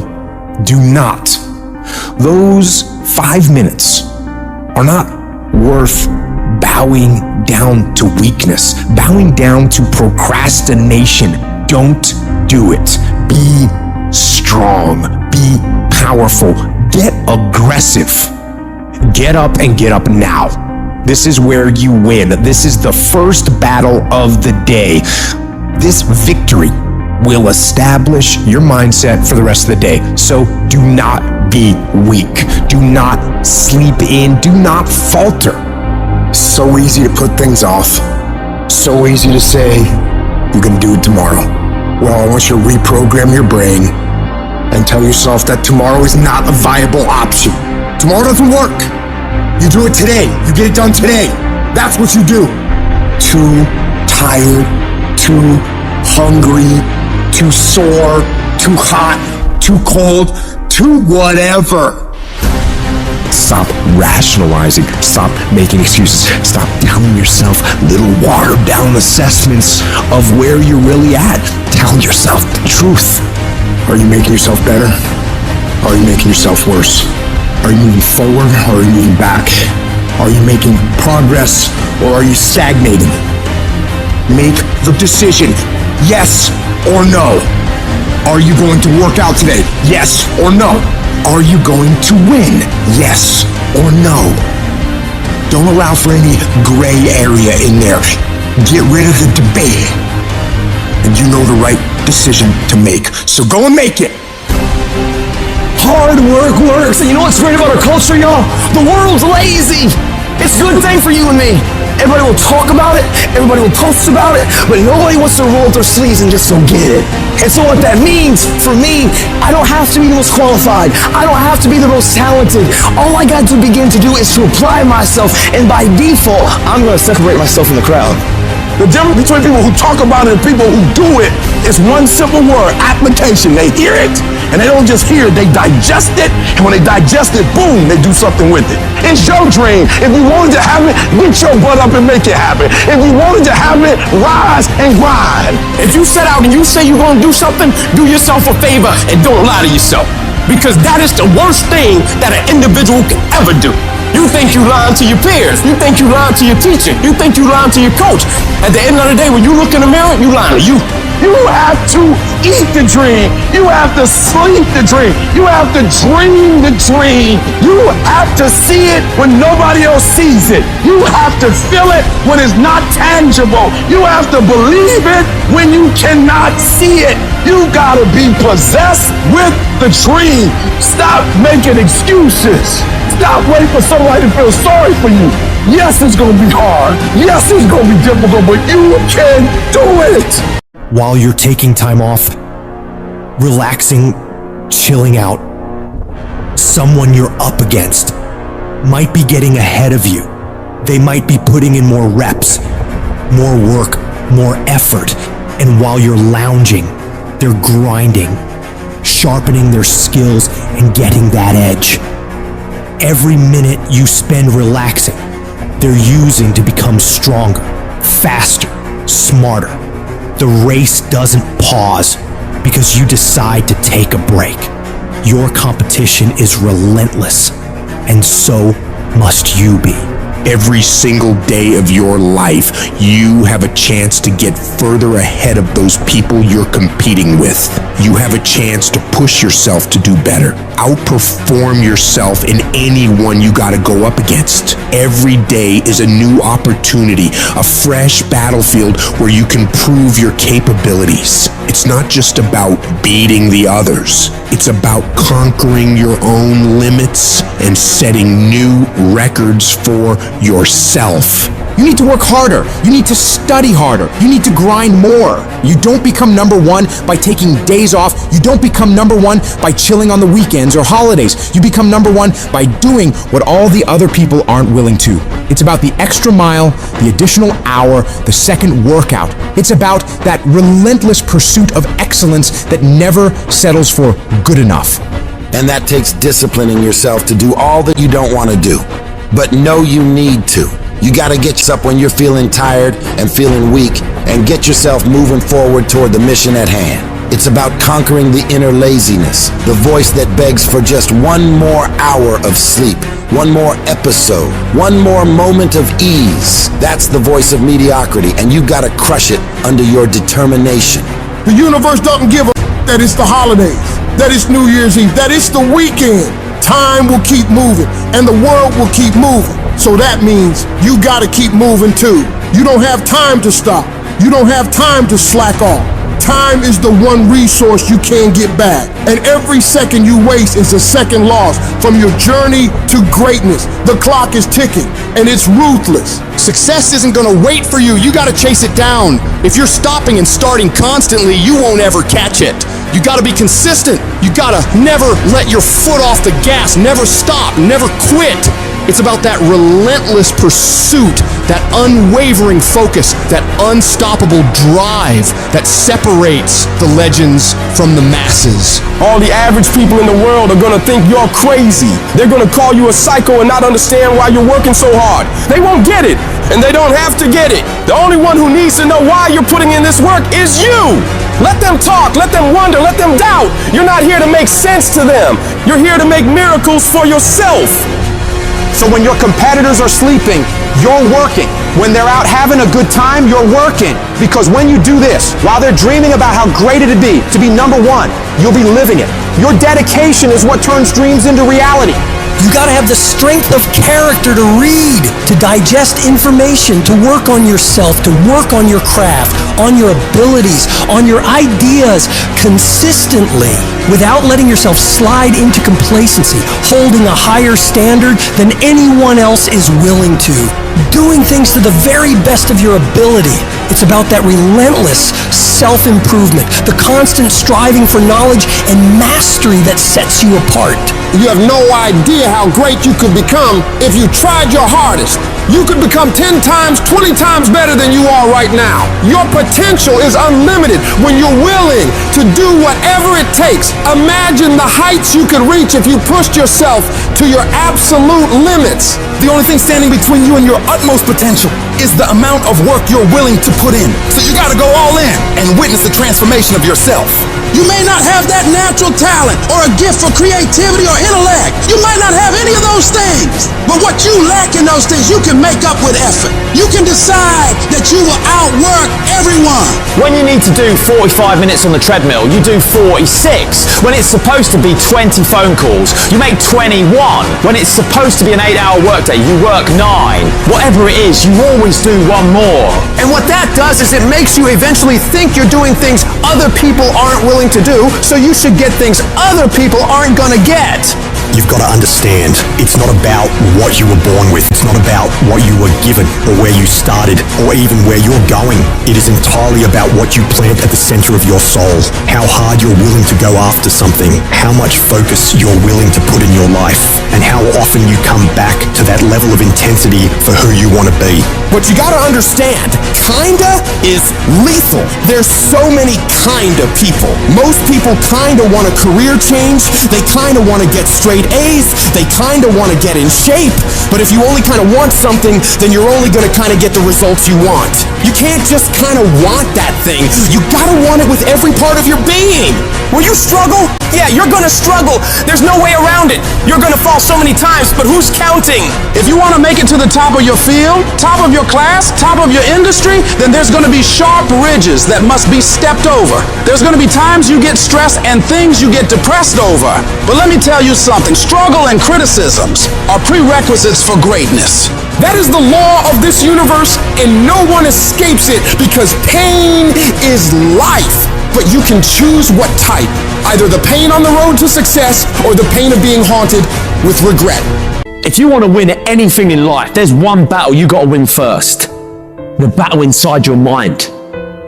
do not. Those 5 minutes are not worth bowing down to weakness, bowing down to procrastination. Don't do it. Be strong. Be powerful. Get aggressive. Get up and get up now. This is where you win. This is the first battle of the day. This victory will establish your mindset for the rest of the day. So do not be weak. Do not sleep in. Do not falter. So easy to put things off. So easy to say, you're gonna do it tomorrow. Well, I want you to reprogram your brain and tell yourself that tomorrow is not a viable option. Tomorrow doesn't work. You do it today. You get it done today. That's what you do. Too tired, too hungry, too sore, too hot, too cold, too whatever. Stop rationalizing. Stop making excuses. Stop telling yourself little watered down assessments of where you're really at. Tell yourself the truth. Are you making yourself better? Or are you making yourself worse? Are you moving forward or are you moving back? Are you making progress or are you stagnating? Make the decision, yes or no. Are you going to work out today? Yes or no. Are you going to win? Yes or no. Don't allow for any gray area in there. Get rid of the debate. And you know the right decision to make. So go and make it. Hard work works. And you know what's great about our culture, y'all? The world's lazy. It's a good thing for you and me. Everybody will talk about it, everybody will post about it, but nobody wants to roll up their sleeves and just go get it. And so what that means for me, I don't have to be the most qualified. I don't have to be the most talented. All I got to begin to do is to apply myself, and by default, I'm going to separate myself from the crowd. The difference between people who talk about it and people who do it is one simple word: application. They hear it, and they don't just hear it, they digest it, and when they digest it, boom, they do something with it. It's your dream. If you wanted to have it, get your butt up and make it happen. If you wanted to have it, rise and grind. If you set out and you say you're gonna do something, do yourself a favor and don't lie to yourself. Because that is the worst thing that an individual can ever do. You think you lying to your peers. You think you lying to your teacher. You think you lying to your coach. At the end of the day, when you look in the mirror, you lying to you. You have to eat the dream. You have to sleep the dream. You have to dream the dream. You have to see it when nobody else sees it. You have to feel it when it's not tangible. You have to believe it when you cannot see it. You gotta be possessed with the dream. Stop making excuses. Stop waiting for somebody to feel sorry for you. Yes, it's gonna be hard. Yes, it's gonna be difficult, but you can do it. While you're taking time off, relaxing, chilling out, someone you're up against might be getting ahead of you. They might be putting in more reps, more work, more effort. And while you're lounging, they're grinding, sharpening their skills and getting that edge. Every minute you spend relaxing, they're using to become stronger, faster, smarter. The race doesn't pause because you decide to take a break. Your competition is relentless, and so must you be. Every single day of your life, you have a chance to get further ahead of those people you're competing with. You have a chance to push yourself to do better. Outperform yourself in anyone you gotta go up against. Every day is a new opportunity, a fresh battlefield where you can prove your capabilities. It's not just about beating the others. It's about conquering your own limits and setting new records for yourself. You need to work harder. You need to study harder. You need to grind more. You don't become number one by taking days off. You don't become number one by chilling on the weekends or holidays. You become number one by doing what all the other people aren't willing to. It's about the extra mile, the additional hour, the second workout. It's about that relentless pursuit of excellence that never settles for good enough. And that takes disciplining yourself to do all that you don't want to do, but know you need to. You gotta get up when you're feeling tired and feeling weak and get yourself moving forward toward the mission at hand. It's about conquering the inner laziness, the voice that begs for just one more hour of sleep, one more episode, one more moment of ease. That's the voice of mediocrity, and you gotta crush it under your determination. The universe doesn't give a that it's the holidays, that it's New Year's Eve, that it's the weekend. Time will keep moving, and the world will keep moving. So that means you gotta keep moving too. You don't have time to stop. You don't have time to slack off. Time is the one resource you can't get back. And every second you waste is a second lost from your journey to greatness. The clock is ticking, and it's ruthless. Success isn't gonna wait for you. You gotta chase it down. If you're stopping and starting constantly, you won't ever catch it. You gotta be consistent. You gotta never let your foot off the gas. Never stop, never quit. It's about that relentless pursuit, that unwavering focus, that unstoppable drive that separates the legends from the masses. All the average people in the world are gonna think you're crazy. They're gonna call you a psycho and not understand why you're working so hard. They won't get it, and they don't have to get it. The only one who needs to know why you're putting in this work is you. Let them talk, let them wonder, let them doubt. You're not here to make sense to them. You're here to make miracles for yourself. So when your competitors are sleeping, you're working. When they're out having a good time, you're working. Because when you do this, while they're dreaming about how great it'd be to be number one, you'll be living it. Your dedication is what turns dreams into reality. You gotta have the strength of character to read, to digest information, to work on yourself, to work on your craft, on your abilities, on your ideas consistently, without letting yourself slide into complacency, holding a higher standard than anyone else is willing to, doing things to the very best of your ability. It's about that relentless self-improvement, the constant striving for knowledge and mastery that sets you apart. You have no idea how great you could become if you tried your hardest. You could become 10 times, 20 times better than you are right now. Your potential is unlimited when you're willing to do whatever it takes. Imagine the heights you could reach if you pushed yourself to your absolute limits. The only thing standing between you and your utmost potential is the amount of work you're willing to put in. So you gotta go all in and witness the transformation of yourself. You may not have that natural talent or a gift for creativity or intellect. You might not have any of those things. But what you lack in those things, you can make up with effort. You can decide that you will outwork everyone. When you need to do 45 minutes on the treadmill, you do 46. When it's supposed to be 20 phone calls, you make 21. When it's supposed to be an 8-hour workday, you work 9. Whatever it is, you always do one more. And what that does is it makes you eventually think you're doing things other people aren't willing to do, so you should get things other people aren't gonna get. You've got to understand, it's not about what you were born with. It's not about what you were given or where you started or even where you're going. It is entirely about what you plant at the center of your soul, how hard you're willing to go after something, how much focus you're willing to put in your life, and how often you come back to that level of intensity for who you want to be. But you got to understand, kinda is lethal. There's so many kinda people. Most people kinda want a career change. They kinda want to get straight A's, they kind of want to get in shape, but if you only kind of want something, then you're only going to kind of get the results you want. You can't just kind of want that thing. You got to want it with every part of your being. Will you struggle? Yeah, you're gonna struggle. There's no way around it. You're gonna fall so many times, but who's counting? If you want to make it to the top of your field, top of your class, top of your industry, then there's going to be sharp ridges that must be stepped over. There's going to be times you get stressed and things you get depressed over. But let me tell you something. Struggle and criticisms are prerequisites for greatness. That is the law of this universe, and no one escapes it because pain is life. But you can choose what type, either the pain on the road to success or the pain of being haunted with regret. If you want to win at anything in life, there's one battle you got to win first. The battle inside your mind.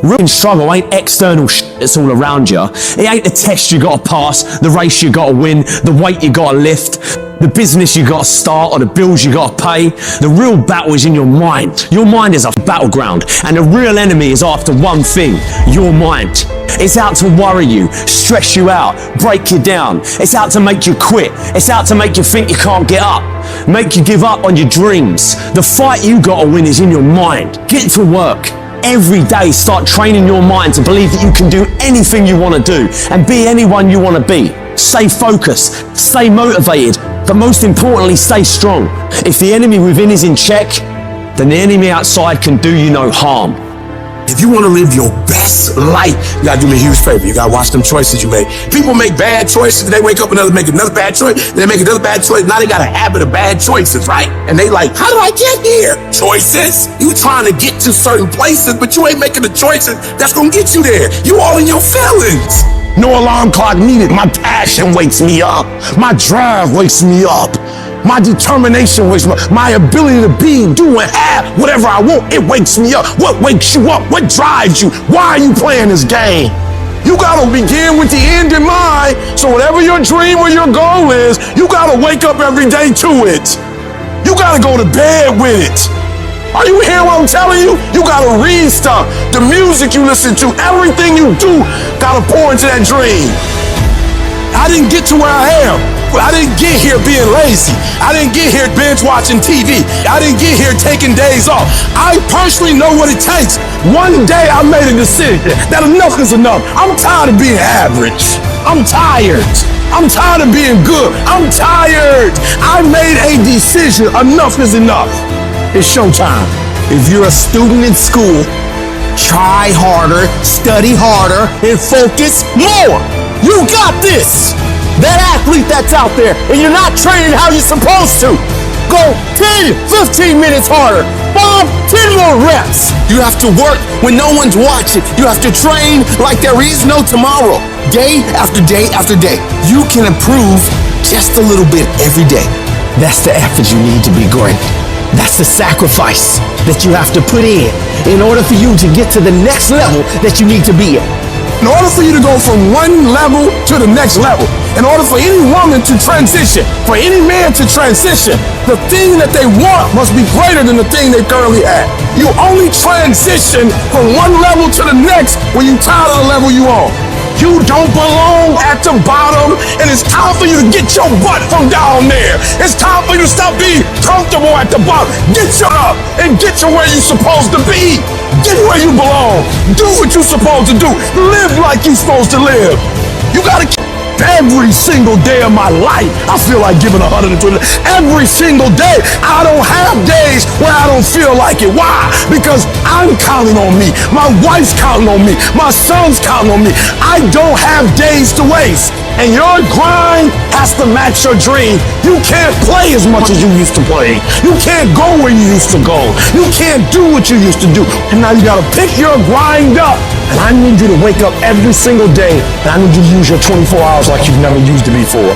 Real struggle ain't external shit that's all around you. It ain't the test you got to pass, the race you got to win, the weight you got to lift, the business you got to start, or the bills you got to pay. The real battle is in your mind. Your mind is a battleground, and the real enemy is after one thing: your mind. It's out to worry you, stress you out, break you down. It's out to make you quit. It's out to make you think you can't get up, make you give up on your dreams. The fight you got to win is in your mind. Get to work. Every day, start training your mind to believe that you can do anything you want to do and be anyone you want to be. Stay focused, stay motivated, but most importantly, stay strong. If the enemy within is in check, then the enemy outside can do you no harm. If you want to live your best life, you gotta do me a huge favor. You gotta watch them choices you make. People make bad choices, they wake up and make another bad choice, they make another bad choice. Now they got a habit of bad choices, right? And they like, how did I get here? Choices. You trying to get to certain places, but you ain't making the choices that's gonna get you there. You all in your feelings. No alarm clock needed. My passion wakes me up. My drive wakes me up. My determination wakes me up. My ability to be, do, and have whatever I want, it wakes me up. What wakes you up? What drives you? Why are you playing this game? You gotta begin with the end in mind. So whatever your dream or your goal is, you gotta wake up every day to it. You gotta go to bed with it. Are you hearing what I'm telling you? You gotta read stuff. The music you listen to, everything you do, gotta pour into that dream. I didn't get to where I am. I didn't get here being lazy. I didn't get here binge watching TV. I didn't get here taking days off. I personally know what it takes. One day I made a decision that enough is enough. I'm tired of being average. I'm tired. I'm tired of being good. I'm tired. I made a decision. Enough is enough. It's showtime. If you're a student in school, try harder, study harder, and focus more. You got this. that athlete that's out there and you're not training how you're supposed to. Go 10, 15 minutes harder. 5, 10 more reps. You have to work when no one's watching. You have to train like there is no tomorrow. Day after day after day. You can improve just a little bit every day. That's the effort you need to be great. That's the sacrifice that you have to put in order for you to get to the next level that you need to be in. In order for you to go from one level to the next level, in order for any woman to transition, for any man to transition, the thing that they want must be greater than the thing they currently have. You only transition from one level to the next when you're tired of the level you on. You don't belong at the bottom, and it's time for you to get your butt from down there. It's time for you to stop being comfortable at the bottom. Get your up and get to where you're supposed to be. Get where you belong. Do what you're supposed to do. Live like you're supposed to live. You gotta keep every single day of my life. I feel like giving 120. Every single day. I don't have days where I don't feel like it. Why? Because I'm counting on me. My wife's counting on me. My son's counting on me. I don't have days to waste. And your grind has to match your dream. You can't play as much as you used to play. You can't go where you used to go. You can't do what you used to do. And now you gotta pick your grind up. And I need you to wake up every single day, and I need you to use your 24 hours like you've never used it before.